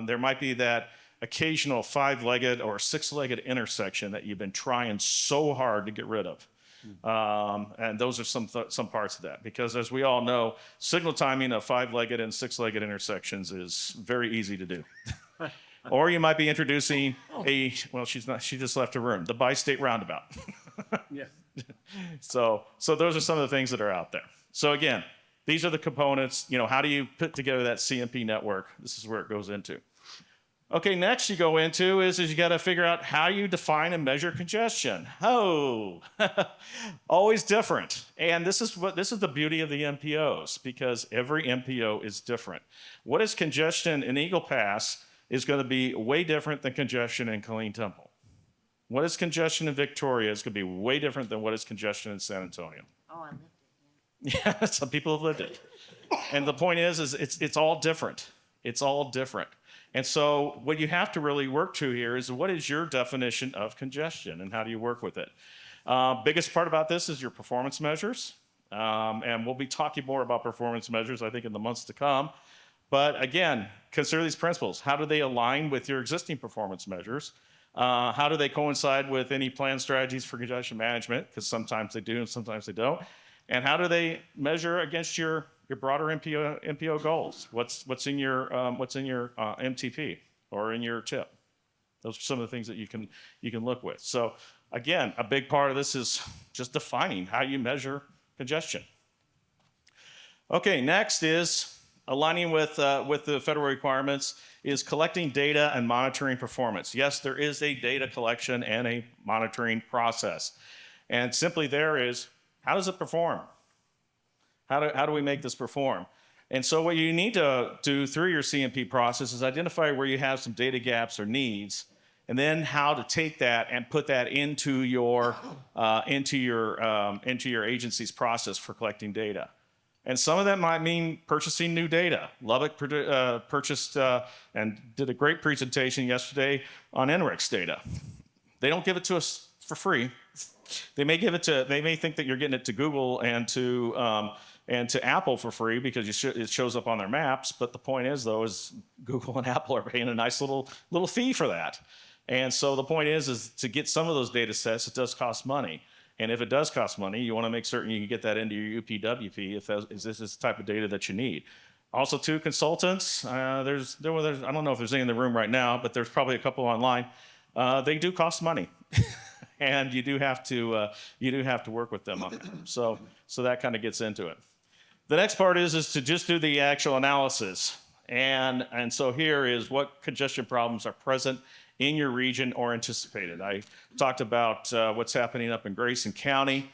There might be that occasional 5-legged or 6-legged intersection that you've been trying so hard to get rid of. And those are some parts of that. Because as we all know, signal timing of 5-legged and 6-legged intersections is very easy to do. Or you might be introducing she just left the room, the bi-state roundabout. Yes. So those are some of the things that are out there. So again, these are the components. How do you put together that CMP network? This is where it goes into. Okay, next you go into is you got to figure out how you define and measure congestion. Always different. And this is the beauty of the MPOs, because every MPO is different. What is congestion in Eagle Pass is going to be way different than congestion in Killeen Temple. What is congestion in Victoria is going to be way different than what is congestion in San Antonio. Oh, I lived it. Yeah, some people have lived it. And the point is it's all different. It's all different. And so what you have to really work to here is, what is your definition of congestion and how do you work with it? Biggest part about this is your performance measures. And we'll be talking more about performance measures, I think, in the months to come. But again, consider these principles. How do they align with your existing performance measures? How do they coincide with any planned strategies for congestion management? Because sometimes they do and sometimes they don't. And how do they measure against your broader MPO goals? What's in your MTP or in your TIP? Those are some of the things that you can look with. So again, a big part of this is just defining how you measure congestion. Okay, next is aligning with the federal requirements is collecting data and monitoring performance. Yes, there is a data collection and a monitoring process. And simply there is, how does it perform? How do we make this perform? And so what you need to do through your CMP process is identify where you have some data gaps or needs, and then how to take that and put that into your agency's process for collecting data. And some of that might mean purchasing new data. Lubbock purchased and did a great presentation yesterday on NREX data. They don't give it to us for free. They may think that you're getting it to Google and to Apple for free because it shows up on their maps. But the point is, though, is Google and Apple are paying a nice little fee for that. And so the point is to get some of those data sets, it does cost money. And if it does cost money, you want to make certain you can get that into your UPWP if this is the type of data that you need. Also, too, consultants. I don't know if there's any in the room right now, but there's probably a couple online. They do cost money, and you do have to work with them on that. So that kind of gets into it. The next part is to just do the actual analysis, and so here is what congestion problems are present in your region or anticipated. I talked about what's happening up in Grayson County.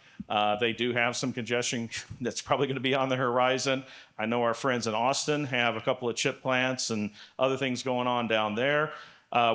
They do have some congestion that's probably going to be on the horizon. I know our friends in Austin have a couple of chip plants and other things going on down there.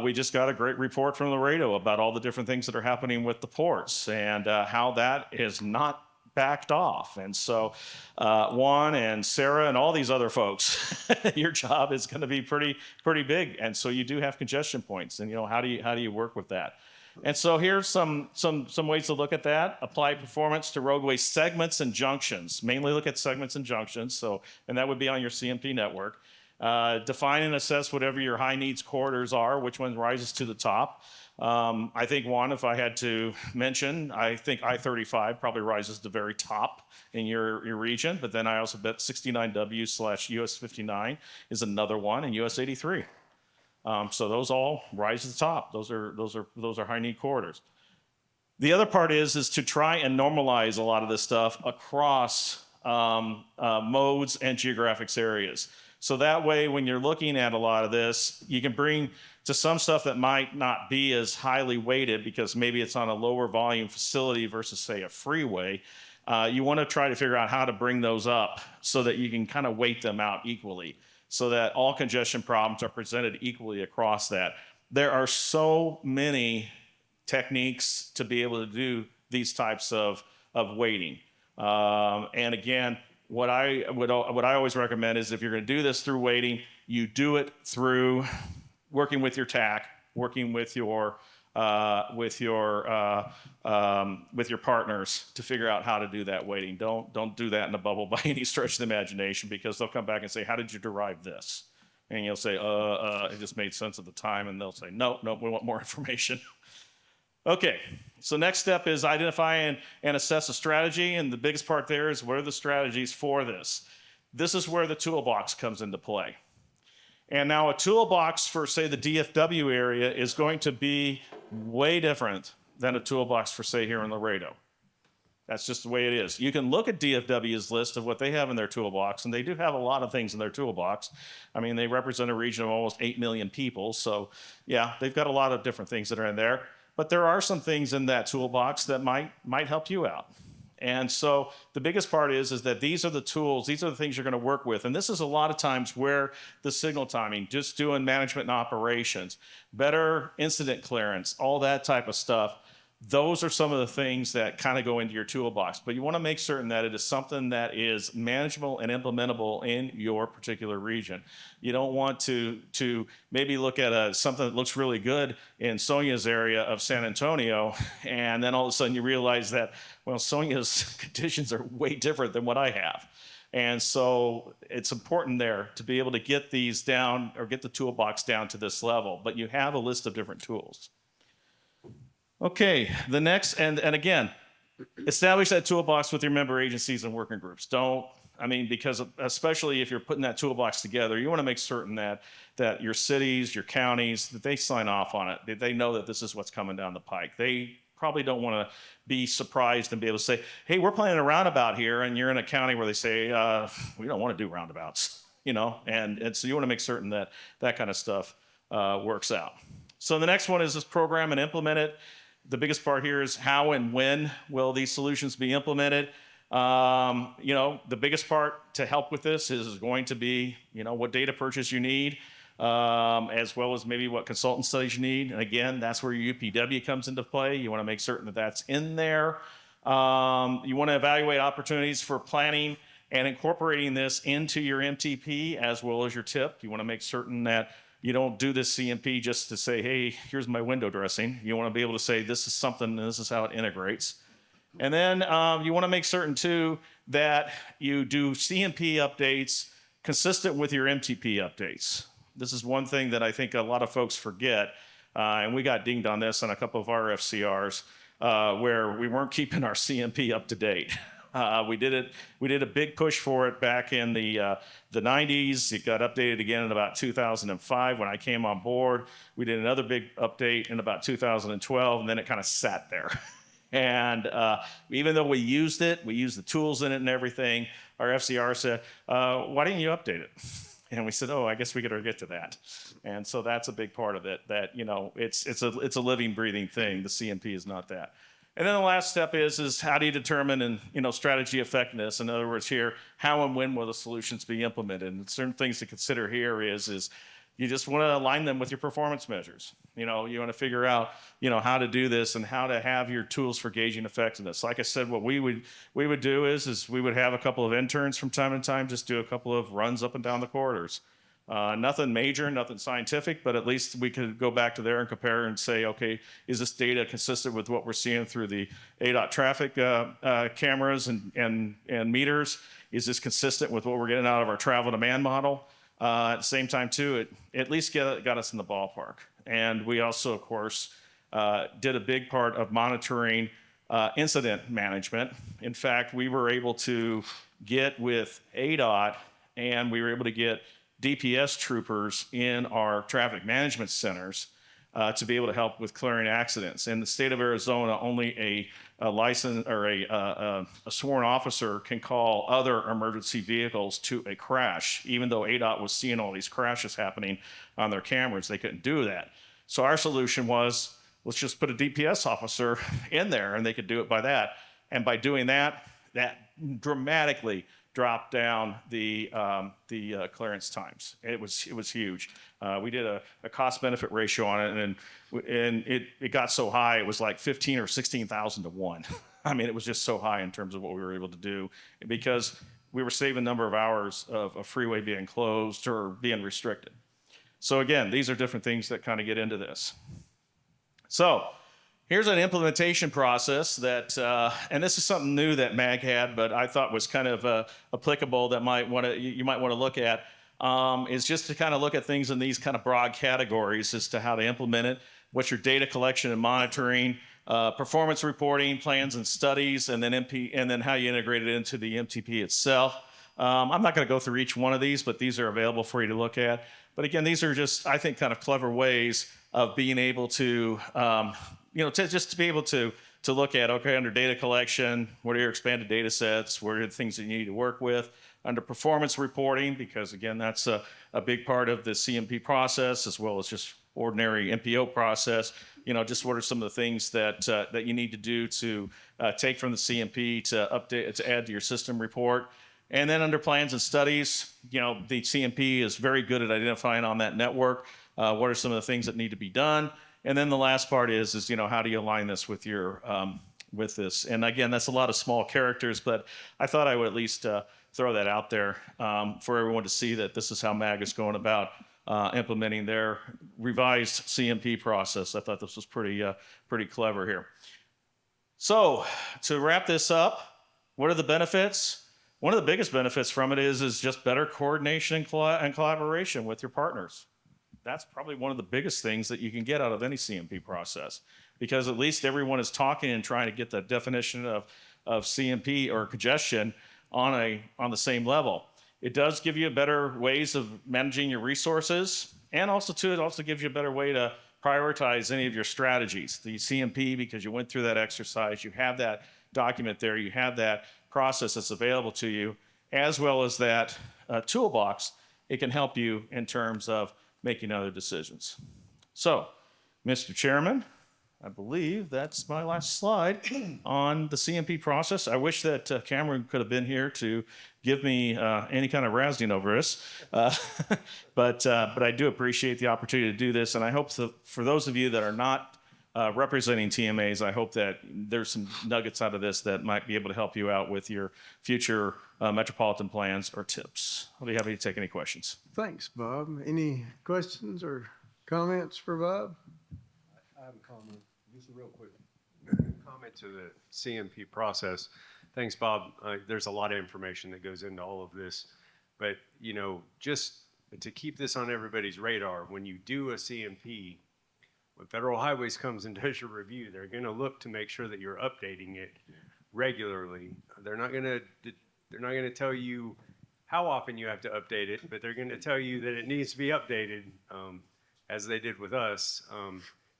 We just got a great report from Laredo about all the different things that are happening with the ports and how that is not backed off. And so Juan and Sarah and all these other folks, your job is going to be pretty big. And so you do have congestion points. And, how do you work with that? And so here's some ways to look at that. Apply performance to roadway segments and junctions. Mainly look at segments and junctions. And that would be on your CMP network. Define and assess whatever your high needs corridors are, which one rises to the top. I think one, if I had to mention, I think I-35 probably rises to the very top in your region. But then I also bet 69W/US 59 is another one, and US 83. So those all rise to the top. Those are high need corridors. The other part is to try and normalize a lot of this stuff across modes and geographic areas. So that way, when you're looking at a lot of this, you can bring to some stuff that might not be as highly weighted because maybe it's on a lower volume facility versus, say, a freeway. You want to try to figure out how to bring those up so that you can kind of weight them out equally, so that all congestion problems are presented equally across that. There are so many techniques to be able to do these types of weighting. And again, what I always recommend is if you're going to do this through weighting, you do it through working with your TAC, working with your partners to figure out how to do that weighting. Don't do that in a bubble by any stretch of the imagination, because they'll come back and say, "How did you derive this?" And you'll say, "It just made sense at the time." And they'll say, "No, we want more information." Okay, so next step is identify and assess a strategy, and the biggest part there is what are the strategies for this? This is where the toolbox comes into play. And now a toolbox for, say, the DFW area is going to be way different than a toolbox for, say, here in Laredo. That's just the way it is. You can look at DFW's list of what they have in their toolbox, and they do have a lot of things in their toolbox. I mean, they represent a region of almost 8 million people, so yeah, they've got a lot of different things that are in there. But there are some things in that toolbox that might help you out. And so the biggest part is that these are the tools, these are the things you're going to work with. And this is a lot of times where the signal timing, just doing management and operations, better incident clearance, all that type of stuff, those are some of the things that kind of go into your toolbox. But you want to make certain that it is something that is manageable and implementable in your particular region. You don't want to maybe look at something that looks really good in Sonia's area of San Antonio, and then all of a sudden you realize that, well, Sonia's conditions are way different than what I have. And so it's important there to be able to get these down, or get the toolbox down to this level. But you have a list of different tools. Okay, the next, and again, establish that toolbox with your member agencies and working groups. Because especially if you're putting that toolbox together, you want to make certain that your cities, your counties, that they sign off on it, that they know that this is what's coming down the pike. They probably don't want to be surprised and be able to say, "Hey, we're planning a roundabout here," and you're in a county where they say, "We don't want to do roundabouts," and so you want to make certain that that kind of stuff works out. So the next one is this program and implement it. The biggest part here is how and when will these solutions be implemented. The biggest part to help with this is going to be, what data purchase you need, as well as maybe what consultant studies you need. And again, that's where your UPW comes into play. You want to make certain that that's in there. You want to evaluate opportunities for planning and incorporating this into your MTP as well as your TIP. You want to make certain that you don't do this CMP just to say, "Hey, here's my window dressing." You want to be able to say, "This is something, and this is how it integrates." And then you want to make certain, too, that you do CMP updates consistent with your MTP updates. This is one thing that I think a lot of folks forget, and we got dinged on this on a couple of our FCRs, where we weren't keeping our CMP up to date. We did a big push for it back in the 90s. It got updated again in about 2005 when I came on board. We did another big update in about 2012, and then it kind of sat there. And even though we used the tools in it and everything, our FCR said, "Why didn't you update it?" And we said, oh, I guess we got to get to that. And so that's a big part of it, that, you know, it's a living, breathing thing. The CMP is not that. And then the last step is how do you determine and, you know, strategy effectiveness? In other words, here, how and when will the solutions be implemented? And certain things to consider here is you just want to align them with your performance measures. You know, you want to figure out, you know, how to do this and how to have your tools for gauging effectiveness. Like I said, what we would do is we would have a couple of interns from time to time just do a couple of runs up and down the corridors. Nothing major, nothing scientific, but at least we could go back to there and compare and say, okay, is this data consistent with what we're seeing through the ADOT traffic cameras and meters? Is this consistent with what we're getting out of our travel demand model? At the same time, too, it at least got us in the ballpark. And we also, of course, did a big part of monitoring incident management. In fact, we were able to get with ADOT and we were able to get DPS troopers in our traffic management centers to be able to help with clearing accidents. In the state of Arizona, only a license or a sworn officer can call other emergency vehicles to a crash. Even though ADOT was seeing all these crashes happening on their cameras, they couldn't do that. So our solution was, let's just put a DPS officer in there and they could do it by that. And by doing that, that dramatically dropped down the clearance times. It was huge. We did a cost benefit ratio on it, and it got so high it was like 15 or 16,000 to 1. I mean, it was just so high in terms of what we were able to do because we were saving a number of hours of a freeway being closed or being restricted. So again, these are different things that kind of get into this. So here's an implementation process that, and this is something new that MAG had, but I thought was kind of applicable that you might want to look at, is just to kind of look at things in these kind of broad categories as to how to implement it. What's your data collection and monitoring, performance reporting, plans and studies, and then how you integrate it into the MTP itself. I'm not going to go through each one of these, but these are available for you to look at. But again, these are just, I think, kind of clever ways of being able to, to be able to look at, okay, under data collection, what are your expanded data sets? What are the things that you need to work with? Under performance reporting, because again, that's a big part of the CMP process, as well as just ordinary MPO process. You know, just what are some of the things that you need to do to take from the CMP to update, to add to your system report. And then under plans and studies, you know, the CMP is very good at identifying on that network what are some of the things that need to be done. And then the last part is you know, how do you align this with your with this? And again, that's a lot of small characters, but I thought I would at least throw that out there for everyone to see that this is how MAG is going about implementing their revised CMP process. I thought this was pretty clever here. So to wrap this up, what are the benefits? One of the biggest benefits from it is just better coordination and collaboration with your partners. That's probably one of the biggest things that you can get out of any CMP process, because at least everyone is talking and trying to get the definition of CMP or congestion on the same level. It does give you better ways of managing your resources, and also too, it also gives you a better way to prioritize any of your strategies. The CMP, because you went through that exercise, you have that document there, you have that process that's available to you, as well as that toolbox. It can help you in terms of making other decisions. So, Mr. Chairman, I believe that's my last slide on the CMP process. I wish that Cameron could have been here to give me any kind of razzing over this, but I do appreciate the opportunity to do this, and I hope for those of you that are not representing TMAs, I hope that there's some nuggets out of this that might be able to help you out with your future metropolitan plans or tips. I'll be happy to take any questions. Thanks, Bob. Any questions or comments for Bob? I have a comment, just a real quick comment to the CMP process. Thanks, Bob. There's a lot of information that goes into all of this, but you know, just to keep this on everybody's radar, when you do a CMP, when Federal Highways comes and does your review, they're going to look to make sure that you're updating it regularly. They're not going to tell you how often you have to update it, but they're going to tell you that it needs to be updated, as they did with us.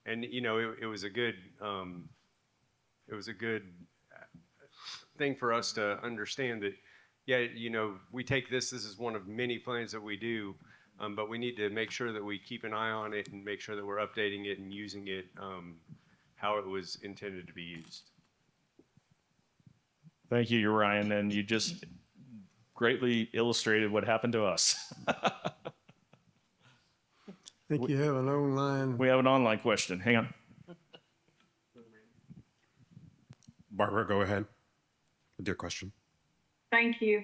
And you know, it was a good thing for us to understand that, Yeah, we take this is one of many plans that we do, but we need to make sure that we keep an eye on it and make sure that we're updating it and using it how it was intended to be used. Thank you, Ryan, and you just greatly illustrated what happened to us. I think you have an online. We have an online question. Hang on. Barbara, go ahead with your question. Thank you.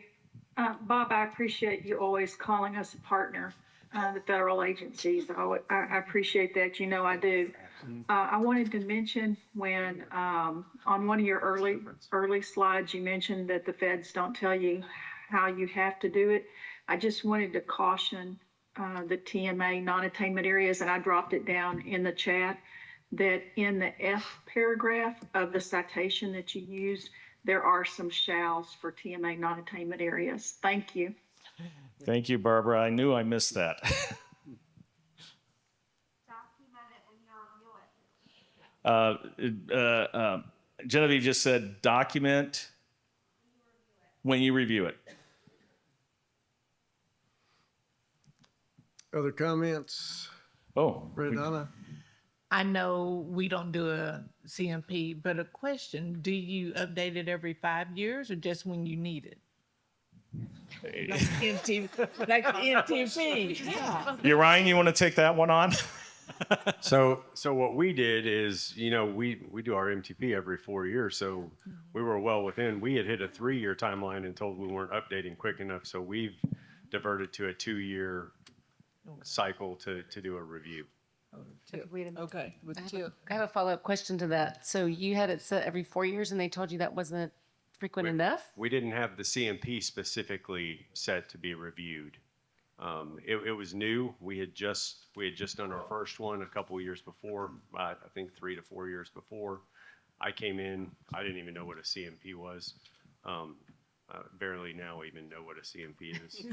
Bob, I appreciate you always calling us a partner, the federal agencies. I appreciate that. You know I do. I wanted to mention when on one of your early slides, you mentioned that the feds don't tell you how you have to do it. I just wanted to caution the TMA non-attainment areas, and I dropped it down in the chat, that in the F paragraph of the citation that you used, there are some shalls for TMA non-attainment areas. Thank you. Thank you, Barbara. I knew I missed that. Genevieve just said document when you review it. Other comments? Oh, Donna? I know we don't do a CMP, but a question, do you update it every 5 years or just when you need it? Like MTP. Yeah. Ryan, you want to take that one on? So what we did is, we do our MTP every 4 years. So we were well within. We had hit a 3-year timeline and told we weren't updating quick enough. So we've diverted to a 2-year cycle to do a review. Okay. I have a follow-up question to that. So you had it set every 4 years and they told you that wasn't frequent enough? We didn't have the CMP specifically set to be reviewed. It was new. We had just done our first one a couple of years before. I think 3 to 4 years before I came in. I didn't even know what a CMP was. Barely now even know what a CMP is.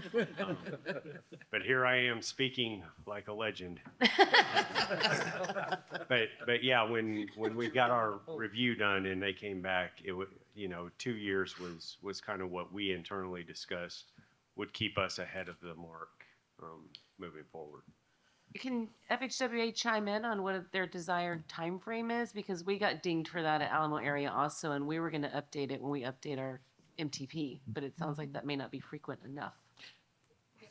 But here I am speaking like a legend. But yeah, when we got our review done and they came back, it was 2 years was kind of what we internally discussed would keep us ahead of the mark moving forward. Can FHWA chime in on what their desired time frame is? Because we got dinged for that at Alamo area also, and we were going to update it when we update our MTP, but it sounds like that may not be frequent enough. Your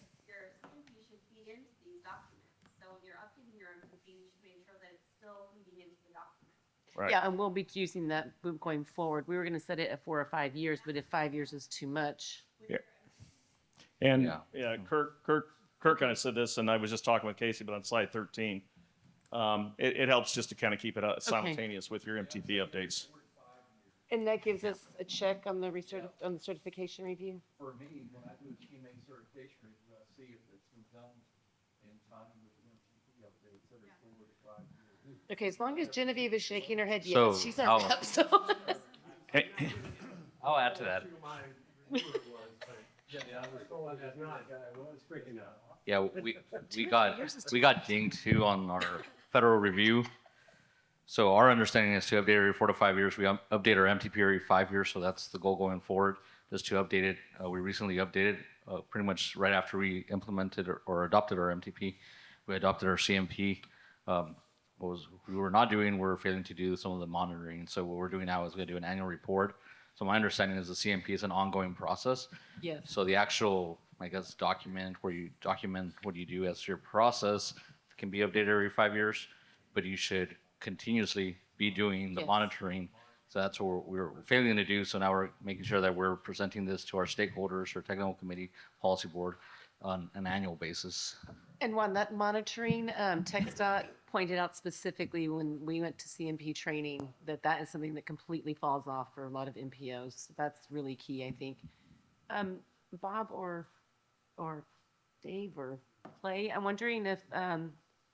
CMP should feed into these documents. So when you're updating your MTP, you should make sure that it's still feeding into the document. Right. Yeah, and we'll be using that going forward. We were going to set it at 4 or 5 years, but if 5 years is too much. Yeah. And Kirk kind of said this, and I was just talking with Casey, but on slide 13, it helps just to kind of keep it simultaneous with your MTP updates. And that gives us a check on the certification review? For me, when I do a TMA certification review, I see if it's been done in time with the MTP updates every 4 to 5 years. Okay, as long as Genevieve is shaking her head yes, So, she's our rep, so. I'll add to that. Yeah, we got dinged too on our federal review. So our understanding is to update every 4 to 5 years. We update our MTP every 5 years, so that's the goal going forward, is to update it. We recently updated pretty much right after we implemented or adopted our MTP. We adopted our CMP. What we were not doing, we're failing to do some of the monitoring. So what we're doing now is we're going to do an annual report. So my understanding is the CMP is an ongoing process. Yes. So the actual, document where you document what you do as your process can be updated every 5 years, but you should continuously be doing the Yes. monitoring. So that's what we're failing to do. So now we're making sure that we're presenting this to our stakeholders, our technical committee, policy board on an annual basis. And Juan, that monitoring, TxDOT pointed out specifically when we went to CMP training that is something that completely falls off for a lot of MPOs. That's really key, I think. Bob or Dave or Clay, I'm wondering if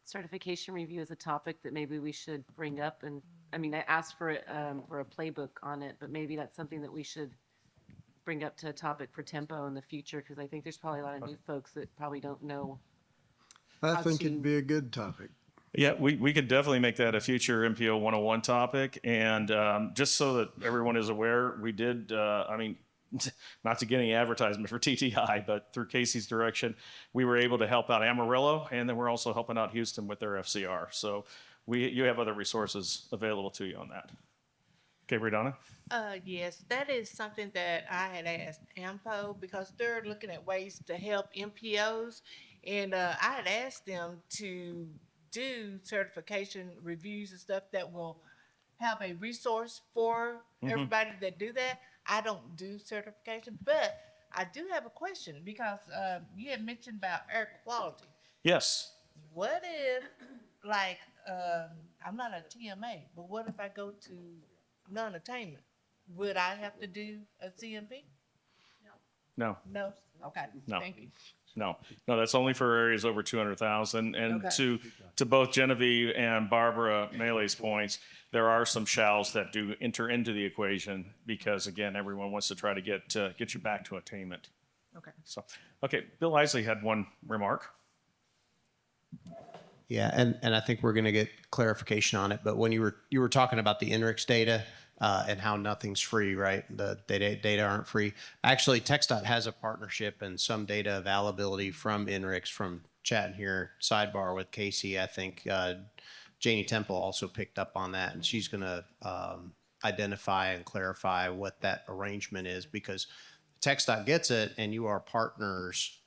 certification review is a topic that maybe we should bring up. And I mean, I asked for a playbook on it, but maybe that's something that we should bring up to a topic for Tempo in the future, because I think there's probably a lot of new folks that probably don't know. I think it'd be a good topic. Yeah, we could definitely make that a future MPO 101 topic. And just so that everyone is aware, we did, not to get any advertisement for TTI, but through Casey's direction, we were able to help out Amarillo, and then we're also helping out Houston with their FCR. So you have other resources available to you on that. Okay, Brianna? Yes, that is something that I had asked AMPO because they're looking at ways to help MPOs. And I had asked them to do certification reviews and stuff that will have a resource for everybody that do that. I don't do certification, but I do have a question because you had mentioned about air quality. Yes. What if, like, I'm not a TMA, but what if I go to non-attainment? Would I have to do a CMP? No. No? Okay, No. thank you. No, that's only for areas over 200,000. And Okay. to both Genevieve and Barbara Melee's points, there are some shalls that do enter into the equation because, again, everyone wants to try to get you back to attainment. Okay. So, okay, Bill Isley had one remark. Yeah, and I think we're going to get clarification on it. But when you were talking about the INRIX data and how nothing's free, right? The data aren't free. Actually, TxDOT has a partnership and some data availability from INRIX from chatting here sidebar with Casey. I think Janie Temple also picked up on that, and she's going to identify and clarify what that arrangement is because TxDOT gets it, and you are partners.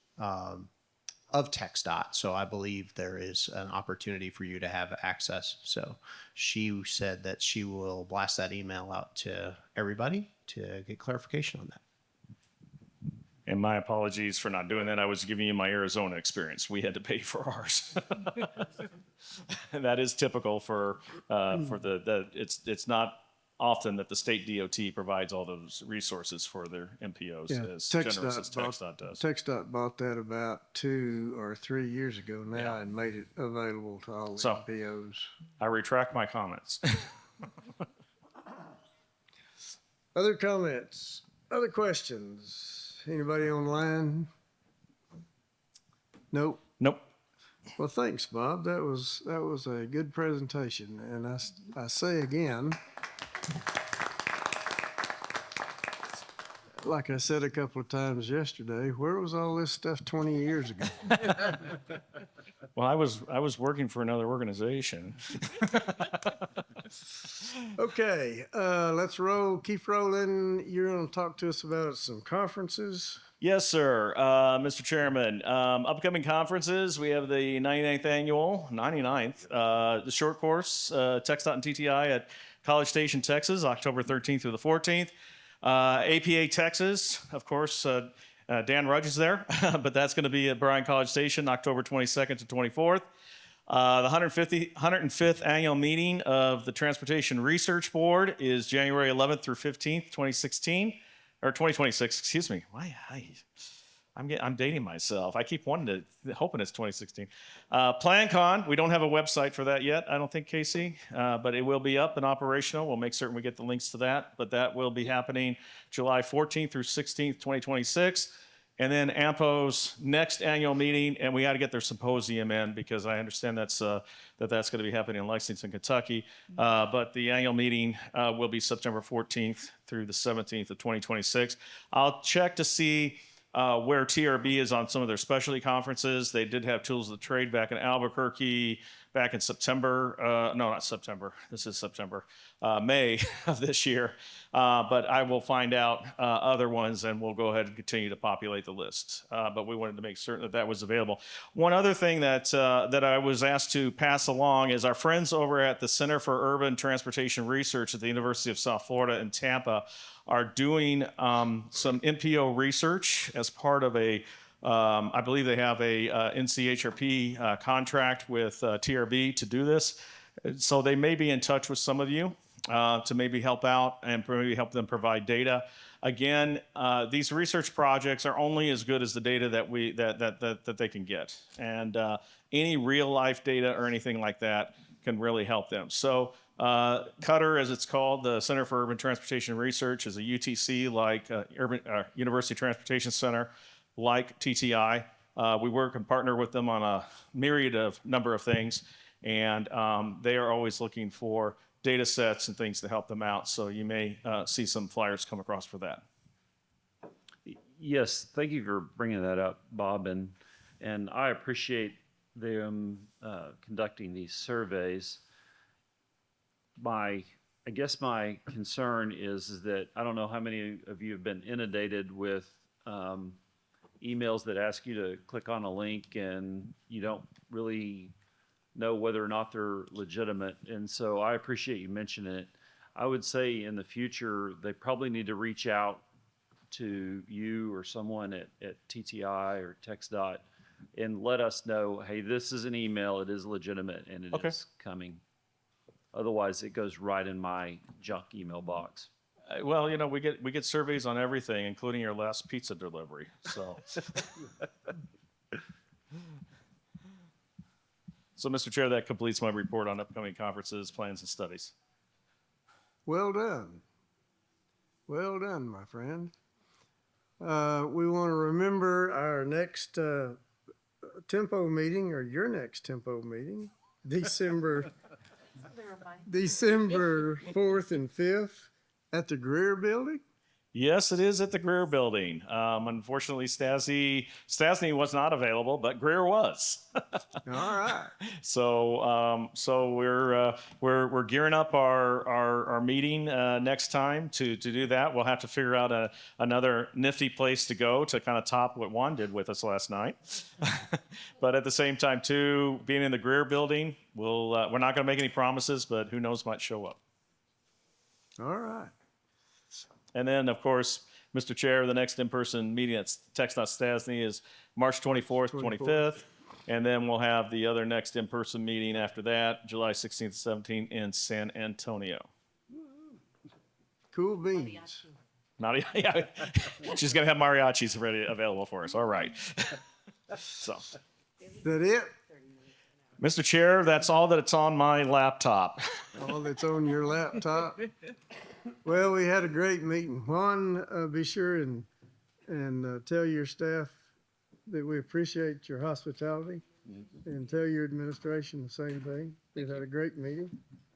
Of TxDOT. So I believe there is an opportunity for you to have access. So she said that she will blast that email out to everybody to get clarification on that. And my apologies for not doing that. I was giving you my Arizona experience. We had to pay for ours. And that is typical for it's not often that the state DOT provides all those resources for their MPOs as generous as TxDOT does. TxDOT bought that about 2 or 3 years ago now and made it available to all the MPOs. I retract my comments. Other comments? Other questions? Anybody online? Nope. Nope. Well, thanks, Bob. That was a good presentation, and I say again, like I said a couple of times yesterday, where was all this stuff 20 years ago? Well, I was working for another organization. Okay, let's roll. Keep rolling. You're going to talk to us about some conferences. Yes, sir. Mr. Chairman, upcoming conferences, we have the 99th annual, the short course, TxDOT and TTI at College Station, Texas, October 13th through the 14th. APA Texas, of course, Dan Rudge is there, but that's going to be at Bryan College Station, October 22nd to 24th. The 105th annual meeting of the Transportation Research Board is January 11th through 15th, 2016. Or 2026, excuse me. Why? I'm dating myself. I keep hoping it's 2016. PlanCon, we don't have a website for that yet, I don't think, Casey, but it will be up and operational. We'll make certain we get the links to that, but that will be happening July 14th through 16th, 2026. And then AMPO's next annual meeting, and we got to get their symposium in because I understand that's going to be happening in Lexington, Kentucky. But the annual meeting will be September 14th through the 17th of 2026. I'll check to see where TRB is on some of their specialty conferences. They did have Tools of the Trade back in Albuquerque back in September. No, not September. This is September. May of this year. But I will find out other ones, and we'll go ahead and continue to populate the list. But we wanted to make certain that was available. One other thing that I was asked to pass along is our friends over at the Center for Urban Transportation Research at the University of South Florida in Tampa are doing some MPO research as part of I believe they have a NCHRP contract with TRB to do this. So they may be in touch with some of you to maybe help out and maybe help them provide data. Again, these research projects are only as good as the data that they can get, and any real life data or anything like that can really help them. So Cutter, as it's called, the Center for Urban Transportation Research, is a UTC like University Transportation Center, like TTI. We work and partner with them on a myriad of number of things, and they are always looking for data sets and things to help them out. So you may see some flyers come across for that. Yes, thank you for bringing that up, Bob, and I appreciate them conducting these surveys. I guess my concern is that I don't know how many of you have been inundated with emails that ask you to click on a link and you don't really know whether or not they're legitimate. And so I appreciate you mentioning it. I would say in the future, they probably need to reach out to you or someone at TTI or TxDOT and let us know, hey, this is an email, it is legitimate, and it is coming. Otherwise, it goes right in my junk email box. Well, you know, we get surveys on everything, including your last pizza delivery. So, so Mr. Chair, that completes my report on upcoming conferences, plans, and studies. Well done. Well done, my friend. We want to remember our next tempo meeting, or your next tempo meeting, December 4th and 5th at the Greer Building. Yes, it is at the Greer Building. Unfortunately, Stasny was not available, but Greer was. All right. So we're gearing up our meeting next time to do that. We'll have to figure out another nifty place to go to kind of top what Juan did with us last night. But at the same time, too, being in the Greer Building, we're not going to make any promises, but who knows, might show up. All right. And then, of course, Mr. Chair, the next in-person meeting at TxDOT Stasny is March 24th, 25th. And then we'll have the other next in-person meeting after that, July 16th, 17th in San Antonio. Cool beans. Yeah, she's going to have mariachis available for us. All right. So. Is that it? Mr. Chair, that's all that's on my laptop. All that's on your laptop? Well, we had a great meeting. Juan, be sure and tell your staff that we appreciate your hospitality, and tell your administration the same thing. We've had a great meeting.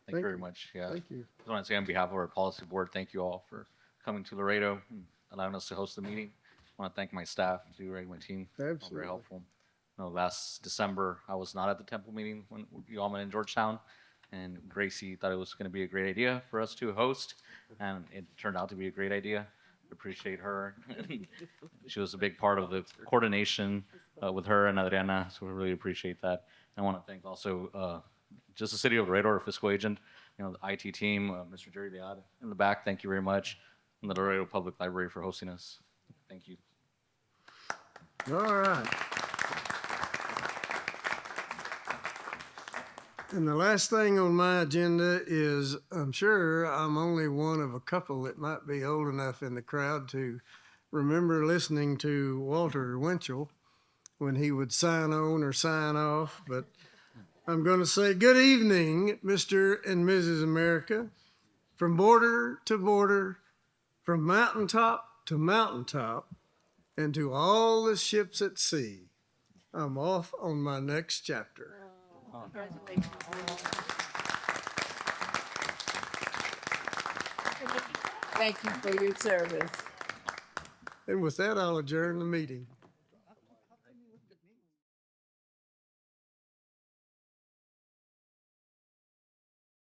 Thank you very much. Yeah. Thank you. I want to say on behalf of our policy board, thank you all for coming to Laredo and allowing us to host the meeting. I want to thank my staff, too, right, my team. Absolutely. Very helpful. Last December, I was not at the Temple meeting when you all met in Georgetown, and Gracie thought it was going to be a great idea for us to host, and it turned out to be a great idea. Appreciate her. She was a big part of the coordination with her and Adriana, so we really appreciate that. And I want to thank also just the city of Laredo, our fiscal agent, the IT team, Mr. Jerry Lead in the back. Thank you very much, and the Laredo Public Library for hosting us. Thank you. All right. And the last thing on my agenda is, I'm sure I'm only one of a couple that might be old enough in the crowd to remember listening to Walter Winchell when he would sign on or sign off. But I'm going to say good evening, Mr. and Mrs. America, from border to border, from mountaintop to mountaintop, and to all the ships at sea. I'm off on my next chapter. Congratulations. Thank you for your service. And with that, I'll adjourn the meeting.